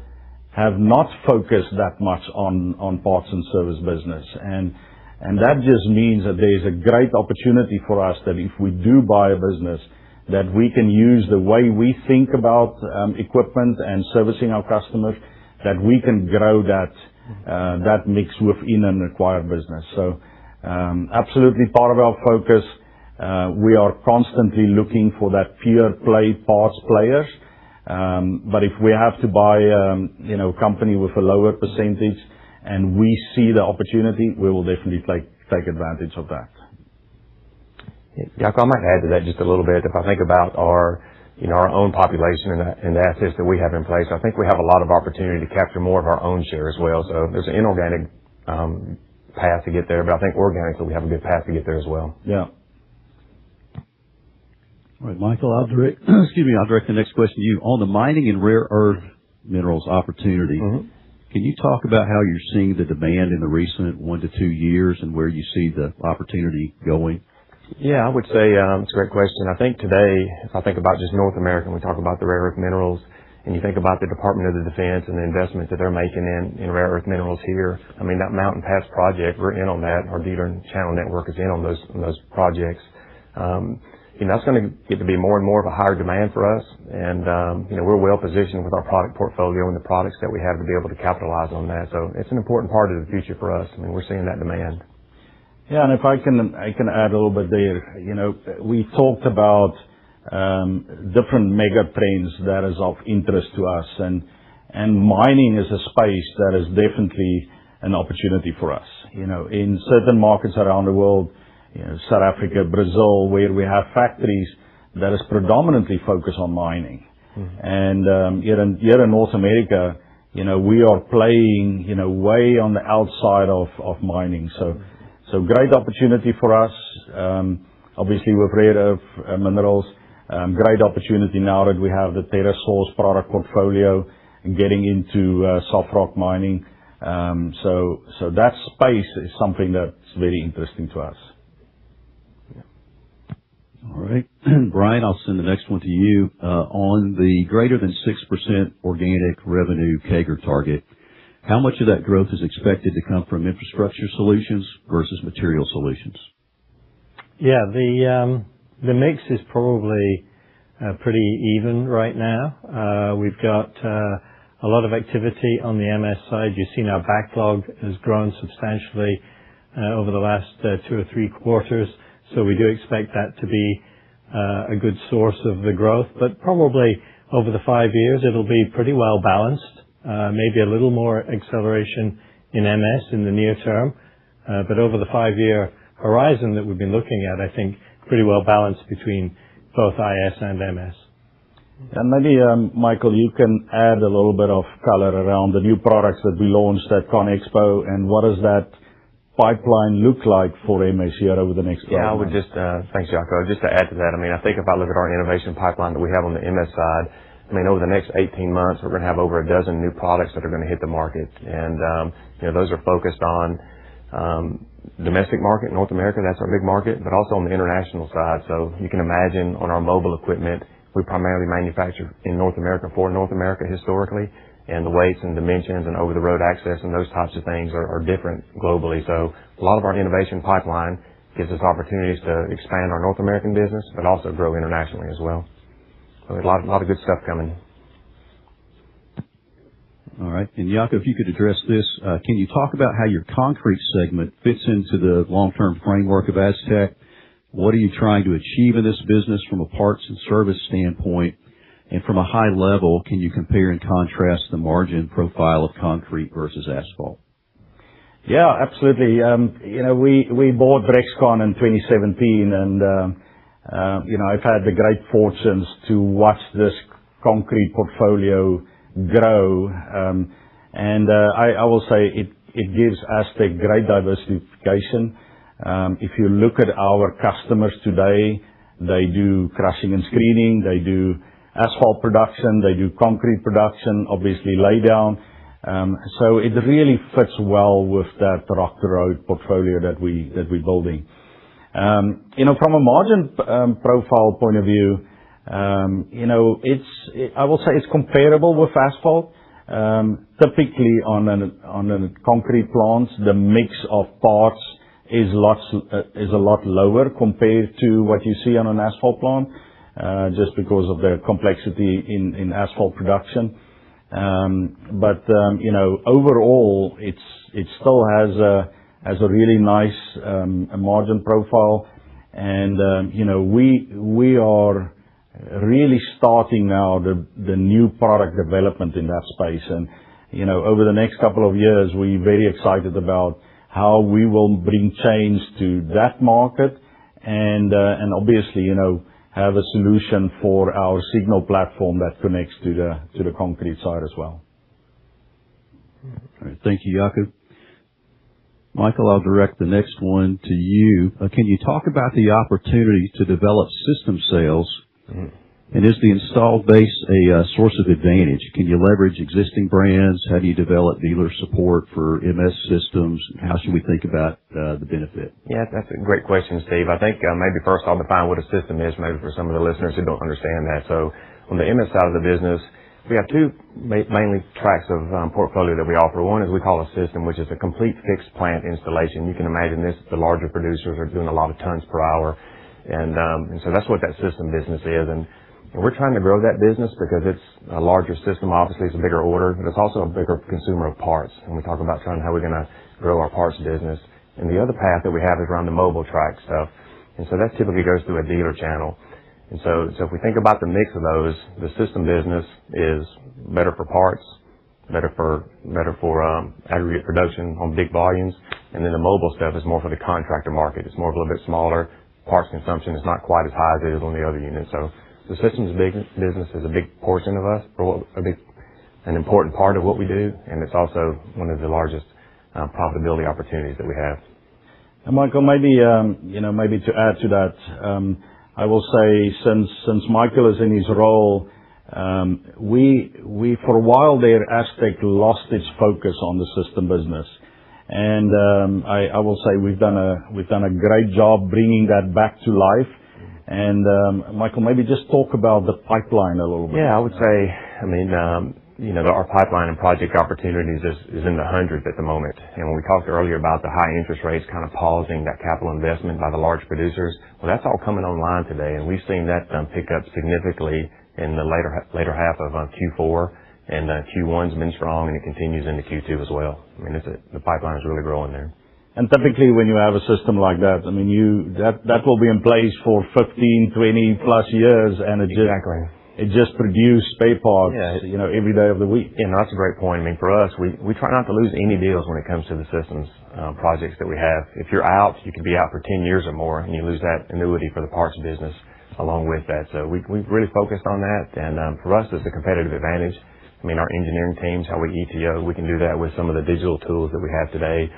have not focused that much on parts and service business, and that just means that there is a great opportunity for us that if we do buy a business, that we can use the way we think about equipment and servicing our customers, that we can grow that mix within an acquired business. So absolutely part of our focus. We are constantly looking for that pure play parts players. But if we have to buy a company with a lower percentage and we see the opportunity, we will definitely take advantage of that. Jaco, I might add to that just a little bit. If I think about our own population and the assets that we have in place, I think we have a lot of opportunity to capture more of our own share as well. So there's an inorganic path to get there, but I think organically we have a good path to get there as well. Yeah. All right, Michael, I'll direct the next question to you. On the mining and rare earth minerals opportunity, can you talk about how you're seeing the demand in the recent 1 to 2 years and where you see the opportunity going? Yeah, I would say it's a great question. I think today, if I think about just North America, and we talk about the rare earth minerals, and you think about the Department of the Defense and the investment that they're making in rare earth minerals here, I mean, that Mountain Pass project, we're in on that. Our dealer and channel network is in on those projects. That's going to get to be more and more of a higher demand for us, and we're well positioned with our product portfolio and the products that we have to be able to capitalize on that. So it's an important part of the future for us. I mean, we're seeing that demand. Yeah, and if I can add a little bit there. We talked about different mega trends that is of interest to us, and mining is a space that is definitely an opportunity for us. In certain markets around the world, South Africa, Brazil, where we have factories that is predominantly focused on mining. And here in North America, we are playing way on the outside of mining. So great opportunity for us. Obviously with rare earth minerals, great opportunity now that we have the TerraSource product portfolio and getting into soft rock mining. So that space is something that's very interesting to us. All right. Brian, I'll send the next one to you. On the greater than 6% organic revenue CAGR target, how much of that growth is expected to come from infrastructure solutions versus material solutions? Yeah, The mix is probably pretty even right now. We've got a lot of activity on the MS side. You've seen our backlog has grown substantially over the last 2 or 3 quarters. So we do expect that to be a good source of the growth. But probably over the 5 years, it'll be pretty well balanced. Maybe a little more acceleration in MS in the near term. But over the 5-year horizon that we've been looking at, I think pretty well balanced between both IS and MS. And maybe, Michael, you can add a little bit of color around the new products that we launched at ConExpo, and what does that pipeline look like for MS here over the next 12 months? Yeah, I would just, thanks, Jaco. Just to add to that, I think if I look at our innovation pipeline that we have on the MS side, over the next 18 months, we're going to have over a dozen new products that are going to hit the market. And, those are focused on domestic market, North America, that's our big market, but also on the international side. So you can imagine on our mobile equipment, we primarily manufacture in North America for North America historically, and the weights and dimensions and over-the-road access and those types of things are different globally. So a lot of our innovation pipeline gives us opportunities to expand our North American business, but also grow internationally as well. So a lot of good stuff coming. All right. And Jaco, if you could address this, can you talk about how your concrete segment fits into the long-term framework of Astec? What are you trying to achieve in this business from a parts and service standpoint? And from a high level, can you compare and contrast the margin profile of concrete versus asphalt? Yeah, absolutely. We bought Brexcon in 2017, and I've had the great fortunes to watch this concrete portfolio grow, and I will say it gives Astec great diversification. If you look at our customers today, they do crushing and screening, they do asphalt production, they do concrete production, obviously laydown. So it really fits well with that rock to road portfolio that we're building. From a margin profile point of view, I will say it's comparable with asphalt. Typically on a concrete plant, the mix of parts is a lot lower compared to what you see on an asphalt plant, just because of the complexity in asphalt production. But overall, it still has a really nice margin profile, and we are really starting now the new product development in that space. And over the next couple of years, we're very excited about how we will bring change to that market, and obviously have a solution for our signal platform that connects to the concrete side as well. All right, thank you, Jaco. Michael, I'll direct the next one to you. Can you talk about the opportunity to develop system sales? Mm-hmm. And is the installed base a source of advantage? Can you leverage existing brands? How do you develop dealer support for MS systems? How should we think about the benefit? Yeah, that's a great question, Steve. I think maybe first I'll define what a system is, maybe for some of the listeners who don't understand that. So on the MS side of the business, we have two mainly tracks of portfolio that we offer. One is we call a system, which is a complete fixed plant installation. You can imagine this, the larger producers are doing a lot of tons per hour. And so that's what that system business is. And we're trying to grow that business because it's a larger system. Obviously, it's a bigger order, but it's also a bigger consumer of parts. And we talk about how we're going to grow our parts business. And the other path that we have is around the mobile track stuff. And so that typically goes through a dealer channel. And so if we think about the mix of those, the system business is better for parts, better for aggregate production on big volumes. And then the mobile stuff is more for the contractor market. It's more a little bit smaller. Parts consumption is not quite as high as it is on the other units. So the systems business is a big portion of us, an important part of what we do, and it's also one of the largest profitability opportunities that we have. And Michael, maybe to add to that, I will say since Michael is in his role, we for a while there, Astec lost its focus on the system business, and I will say we've done a great job bringing that back to life. And Michael, maybe just talk about the pipeline a little bit. Yeah, I would say, our pipeline and project opportunities is in the hundreds at the moment. And when we talked earlier about the high interest rates kind of pausing that capital investment by the large producers, well, that's all coming online today, and we've seen that pick up significantly in the later half of Q4, and Q1's been strong, and it continues into Q2 as well. I mean, the pipeline is really growing there. And typically when you have a system like that, I mean, that will be in place for 15, 20 plus years, and it just produces spare parts, every day of the week. Yeah, no, that's a great point. I mean, for us, we try not to lose any deals when it comes to the systems projects that we have. If you're out, you could be out for 10 years or more, and you lose that annuity for the parts business along with that. So we've really focused on that, and for us, it's a competitive advantage. I mean, our engineering teams, how we ETO, we can do that with some of the digital tools that we have today.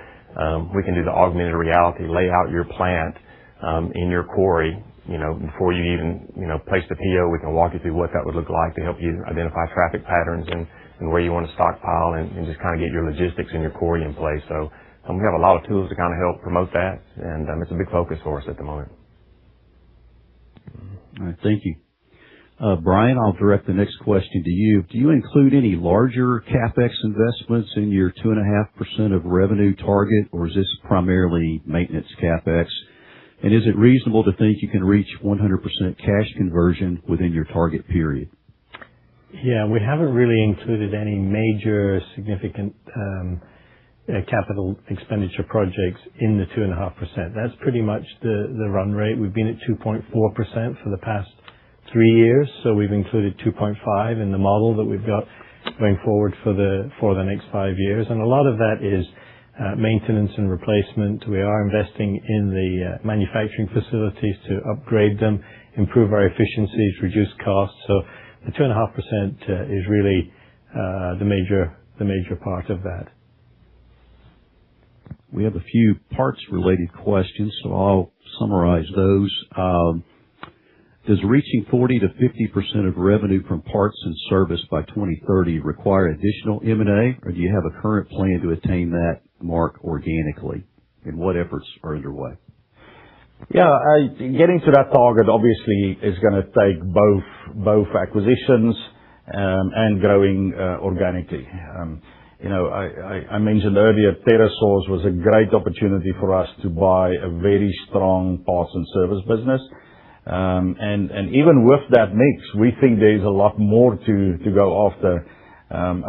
We can do the augmented reality, lay out your plant in your quarry. Before you even, place the PO, we can walk you through what that would look like to help you identify traffic patterns and where you want to stockpile and just kind of get your logistics in your quarry in place. So we have a lot of tools to kind of help promote that, and it's a big focus for us at the moment. All right, thank you. Brian, I'll direct the next question to you. Do you include any larger CapEx investments in your 2.5% of revenue target, or is this primarily maintenance CapEx? And is it reasonable to think you can reach 100% cash conversion within your target period? Yeah, we haven't really included any major significant capital expenditure projects in the 2.5%. That's pretty much the run rate. We've been at 2.4% for the past 3 years, so we've included 2.5 in the model that we've got going forward for the next 5 years. And a lot of that is maintenance and replacement. We are investing in the manufacturing facilities to upgrade them, improve our efficiencies, reduce costs. So the 2.5% is really the major part of that. We have a few parts-related questions, so I'll summarize those. Does reaching 40 to 50% of revenue from parts and service by 2030 require additional M&A, or do you have a current plan to attain that mark organically? And what efforts are underway? Yeah, getting to that target obviously is going to take both acquisitions and growing organically. I mentioned earlier, TerraSource was a great opportunity for us to buy a very strong parts and service business. And even with that mix, we think there's a lot more to go after.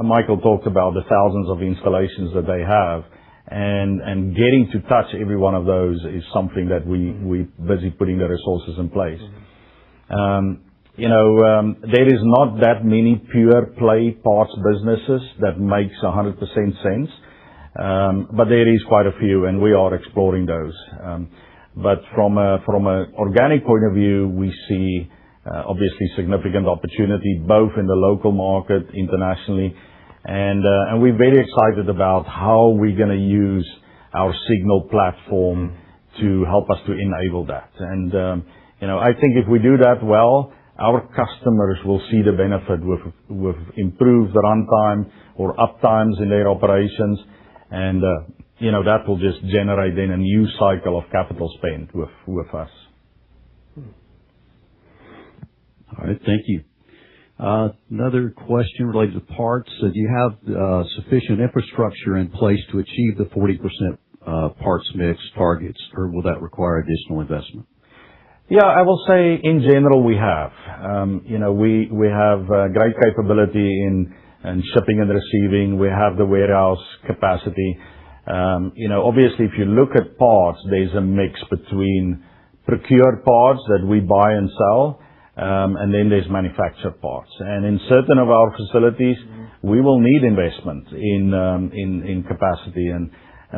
Michael talked about the thousands of installations that they have, and getting to touch every one of those is something that we're busy putting the resources in place. There is not that many pure play parts businesses that makes 100% sense, but there is quite a few, and we are exploring those. But from an organic point of view, we see obviously significant opportunity both in the local market, internationally, and we're very excited about how we're going to use our Signal platform to help us to enable that. And I think if we do that well, our customers will see the benefit with improved runtime or uptimes in their operations, and that will just generate then a new cycle of capital spend with us. All right, thank you. Another question related to parts. Do you have sufficient infrastructure in place to achieve the 40% parts mix targets, or will that require additional investment? Yeah, I will say in general we have. We have great capability in shipping and receiving. We have the warehouse capacity. Obviously, if you look at parts, there's a mix between procured parts that we buy and sell, and then there's manufactured parts. And in certain of our facilities, we will need investment in capacity. And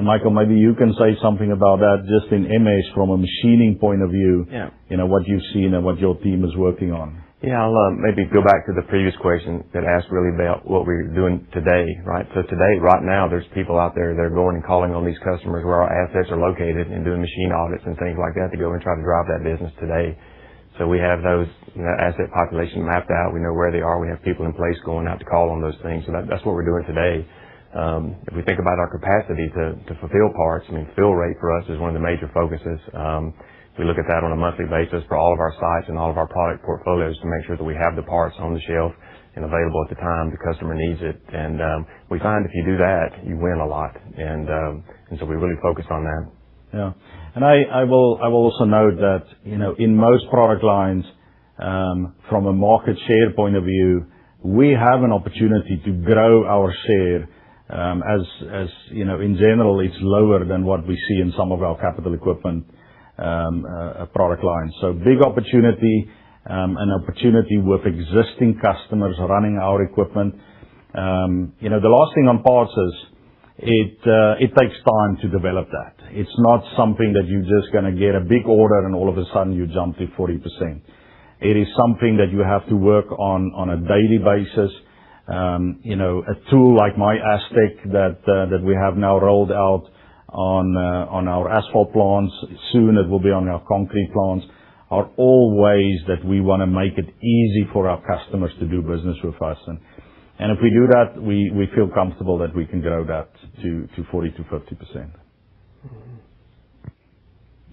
Michael, maybe you can say something about that just in MS from a machining point of view. Yeah. What you've seen and what your team is working on. Yeah, I'll maybe go back to the previous question that asked really about what we're doing today, right? So today, right now, there's people out there that are going and calling on these customers where our assets are located and doing machine audits and things like that to go and try to drive that business today. So we have those asset population mapped out. We know where they are. We have people in place going out to call on those things. So that's what we're doing today. If we think about our capacity to fulfill parts, fill rate for us is one of the major focuses. We look at that on a monthly basis for all of our sites and all of our product portfolios to make sure that we have the parts on the shelf and available at the time the customer needs it. And we find if you do that, you win a lot. And so we really focus on that. Yeah. And I will also note that, in most product lines, from a market share point of view, we have an opportunity to grow our share. As in general, it's lower than what we see in some of our capital equipment product lines. So big opportunity, an opportunity with existing customers running our equipment. The last thing on parts is it takes time to develop that. It's not something that you're just going to get a big order and all of a sudden you jump to 40%. It is something that you have to work on a daily basis. A tool like my Astec that we have now rolled out on our asphalt plants, soon it will be on our concrete plants, are all ways that we want to make it easy for our customers to do business with us. And if we do that, we feel comfortable that we can grow that to 40 to 50%.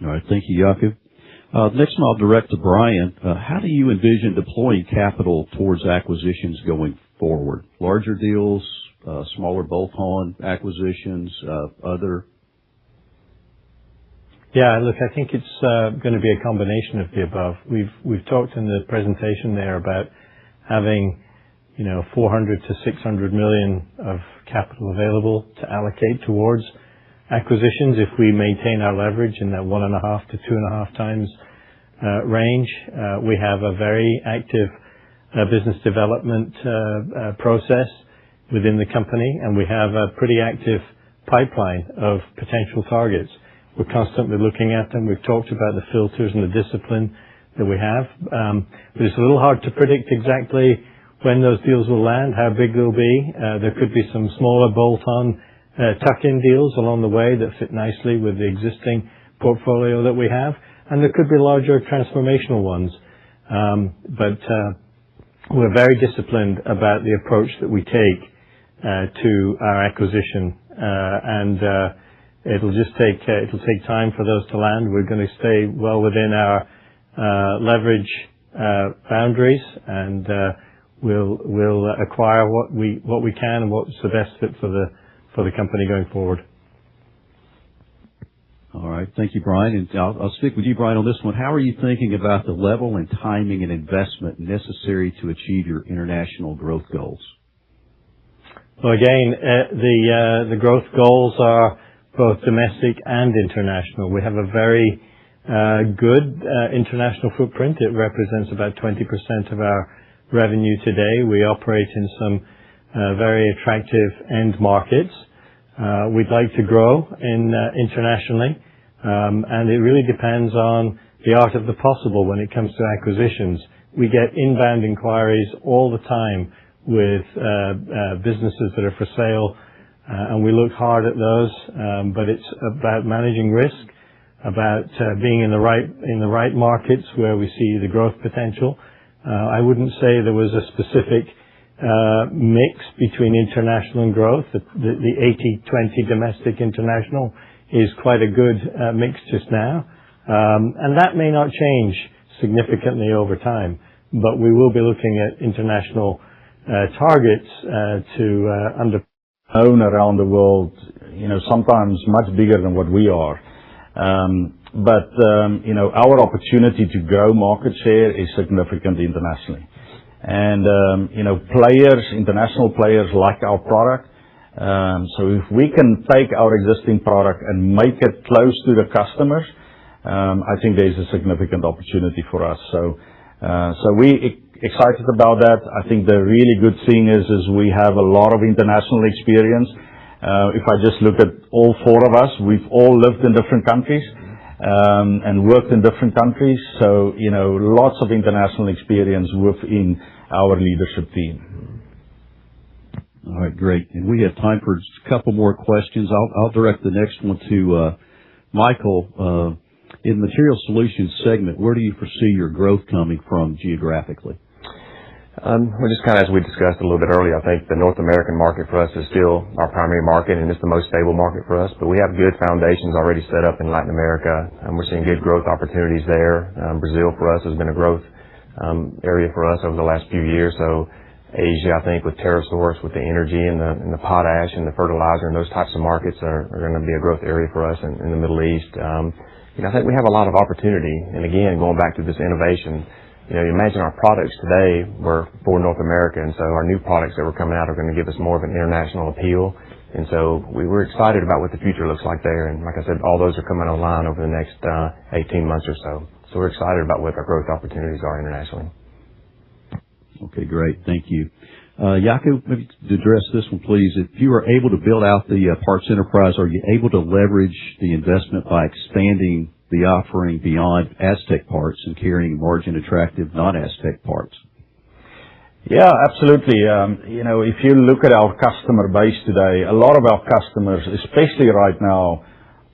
All right. Thank you, Jaco. Next one I'll direct to Brian. How do you envision deploying capital towards acquisitions going forward? Larger deals, smaller bolt-on acquisitions, other? Yeah, look, I think it's going to be a combination of the above. We've talked in the presentation there about having 400 to 600 million of capital available to allocate towards acquisitions if we maintain our leverage in that 1.5 to 2.5 times range. We have a very active business development process within the company, and we have a pretty active pipeline of potential targets. We're constantly looking at them. We've talked about the filters and the discipline that we have. But it's a little hard to predict exactly when those deals will land, how big they'll be. There could be some smaller bolt-on tuck-in deals along the way that fit nicely with the existing portfolio that we have. And there could be larger transformational ones. But we're very disciplined about the approach that we take to our acquisition. It'll take time for those to land. We're going to stay well within our leverage boundaries, and we'll acquire what we can and what's the best fit for the company going forward. All right. Thank you, Brian. And I'll stick with you, Brian, on this one. How are you thinking about the level and timing and investment necessary to achieve your international growth goals? Well, again, the growth goals are both domestic and international. We have a very good international footprint. It represents about 20% of our revenue today. We operate in some very attractive end markets. We'd like to grow internationally, and it really depends on the art of the possible when it comes to acquisitions. We get inbound inquiries all the time with businesses that are for sale, and we look hard at those. But it's about managing risk, about being in the right markets where we see the growth potential. I wouldn't say there was a specific mix between international and growth. The 80-20 domestic international is quite a good mix just now. And that may not change significantly over time, but we will be looking at international targets to own around the world, sometimes much bigger than what we are. But our opportunity to grow market share is significant internationally. And, international players like our product. So if we can take our existing product and make it close to the customers, I think there's a significant opportunity for us. So we excited about that. I think the really good thing is we have a lot of international experience. If I just look at all four of us, we've all lived in different countries, and worked in different countries. So, lots of international experience within our leadership team. All right, great. And we have time for just a couple more questions. I'll direct the next one to Michael. In the Material Solutions segment, where do you foresee your growth coming from geographically? Well, just kind of as we discussed a little bit earlier, I think the North American market for us is still our primary market, and it's the most stable market for us. But we have good foundations already set up in Latin America, and we're seeing good growth opportunities there. Brazil for us has been a growth area for us over the last few years. So Asia, I think, with TerraSource, with the energy and the potash and the fertilizer and those types of markets are going to be a growth area for us in the Middle East. I think we have a lot of opportunity. And again, going back to this innovation, you imagine our products today were for North America, and so our new products that were coming out are going to give us more of an international appeal. And so we're excited about what the future looks like there. And like I said, all those are coming online over the next 18 months or so. So we're excited about what our growth opportunities are internationally. Okay, great. Thank you. Jaco, maybe to address this one, please. If you are able to build out the parts enterprise, are you able to leverage the investment by expanding the offering beyond Astec parts and carrying margin-attractive non-Astec parts? Yeah, absolutely. If you look at our customer base today, a lot of our customers, especially right now,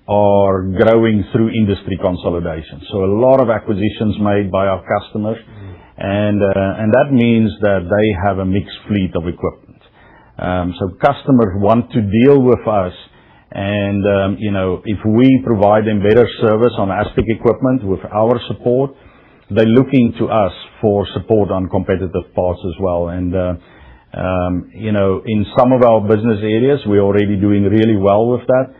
are growing through industry consolidation. So a lot of acquisitions made by our customers, and that means that they have a mixed fleet of equipment. So customers want to deal with us, and if we provide them better service on Astec equipment with our support, they're looking to us for support on competitive parts as well. And in some of our business areas, we're already doing really well with that.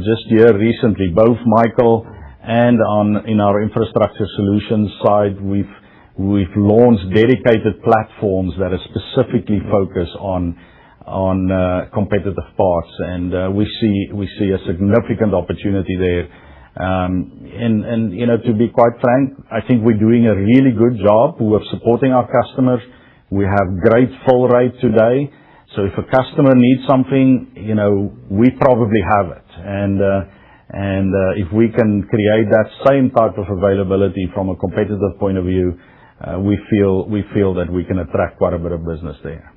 Just here recently, both Michael and in our infrastructure solutions side, we've launched dedicated platforms that are specifically focused on competitive parts, and we see a significant opportunity there. To be quite frank, I think we're doing a really good job with supporting our customers. We have great fill rate today. So if a customer needs something, we probably have it. And if we can create that same type of availability from a competitive point of view, we feel that we can attract quite a bit of business there.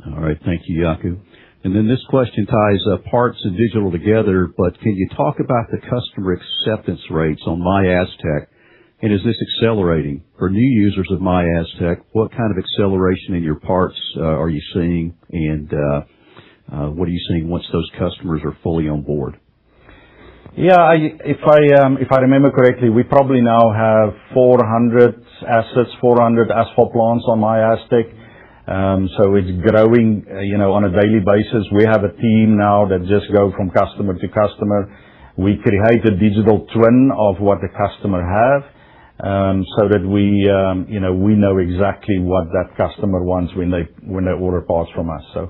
All right. Thank you, Jaco. And then this question ties parts and digital together, but can you talk about the customer acceptance rates on MyAstec? And is this accelerating? For new users of MyAstec, what kind of acceleration in your parts are you seeing? And what are you seeing once those customers are fully on board? Yeah, if I remember correctly, we probably now have 400 asphalt plants on MyAstec. So it's growing, on a daily basis. We have a team now that just go from customer to customer. We create a digital twin of what the customer have, so that we know exactly what that customer wants when they order parts from us. So,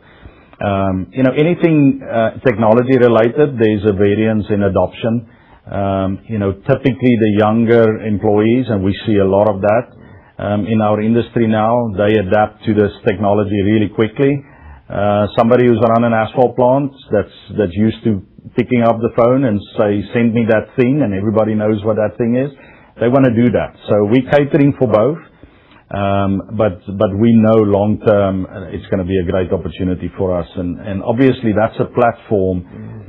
anything technology related, there's a variance in adoption. Typically the younger employees, and we see a lot of that in our industry now, they adapt to this technology really quickly. Somebody who's run an asphalt plant that's used to picking up the phone and say, "Send me that thing," and everybody knows what that thing is. They want to do that. So we're catering for both. But we know long term it's going to be a great opportunity for us, and obviously that's a platform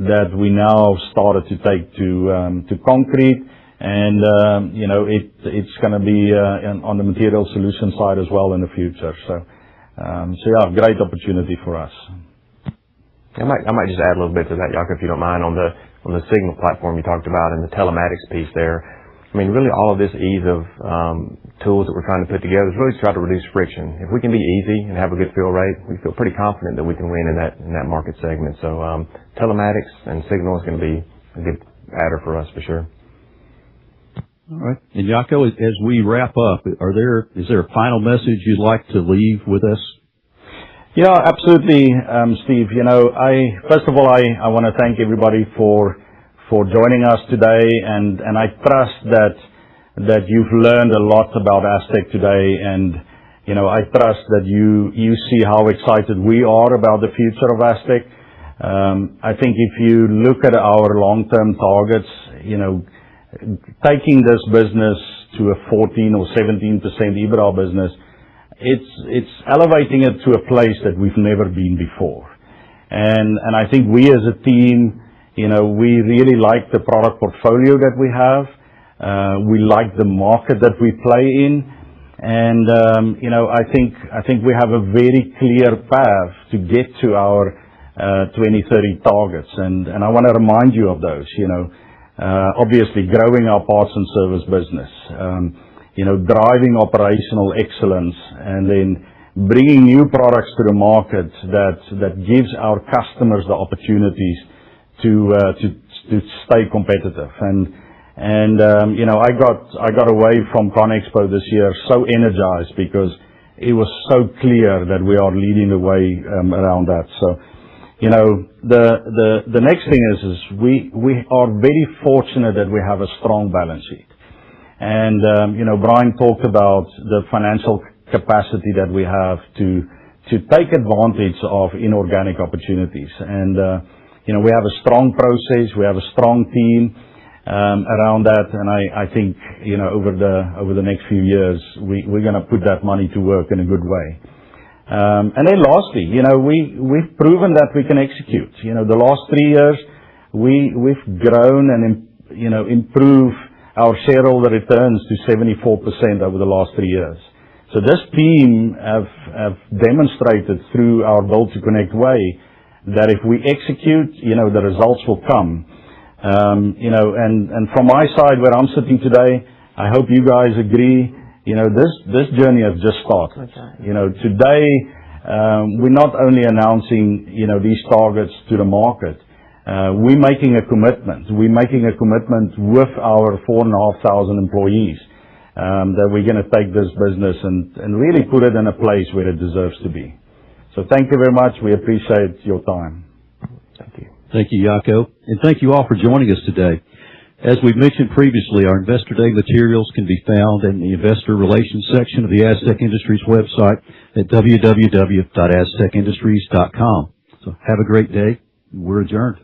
that we now started to take to concrete, and it's going to be on the material solution side as well in the future. So yeah, great opportunity for us. I might just add a little bit to that, Jaco, if you don't mind, on the Signal platform you talked about and the telematics piece there. I mean, really all of this ease of tools that we're trying to put together is really to try to reduce friction. If we can be easy and have a good fill rate, we feel pretty confident that we can win in that market segment. So telematics and Signal is going to be a good adder for us for sure. All right. And Jaco, as we wrap up, is there a final message you'd like to leave with us? Yeah, absolutely, Steve. First of all, I want to thank everybody for joining us today, and I trust that you've learned a lot about Astec today, and I trust that you see how excited we are about the future of Astec. I think if you look at our long-term targets, taking this business to a 14 or 17% EBITDA business, it's elevating it to a place that we've never been before. And I think we as a team, we really like the product portfolio that we have. We like the market that we play in. And, I think we have a very clear path to get to our 2030 targets. And I want to remind you of those, obviously growing our parts and service business, driving operational excellence, and then bringing new products to the market that gives our customers the opportunities to stay competitive. And I got away from ConExpo this year so energized because it was so clear that we are leading the way around that. So, the next thing is we are very fortunate that we have a strong balance sheet. And, Brian talked about the financial capacity that we have to take advantage of inorganic opportunities. And, we have a strong process, we have a strong team around that, and I think, over the next few years, we're going to put that money to work in a good way. And then lastly, we've proven that we can execute. The last 3 years, we've grown and, improved our shareholder returns to 74% over the last 3 years. So this team have demonstrated through our Build to Connect way that if we execute, the results will come. And from my side, where I'm sitting today, I hope you guys agree, this journey has just started. Today, we're not only announcing, these targets to the market. We're making a commitment. We're making a commitment with our 4,500 employees, that we're going to take this business and really put it in a place where it deserves to be. So thank you very much. We appreciate your time. Thank you. Thank you, Jaco. And thank you all for joining us today. As we've mentioned previously, our Investor Day materials can be found in the Investor Relations section of the Astec Industries website at www.astecindustries.com. So have a great day. We're adjourned.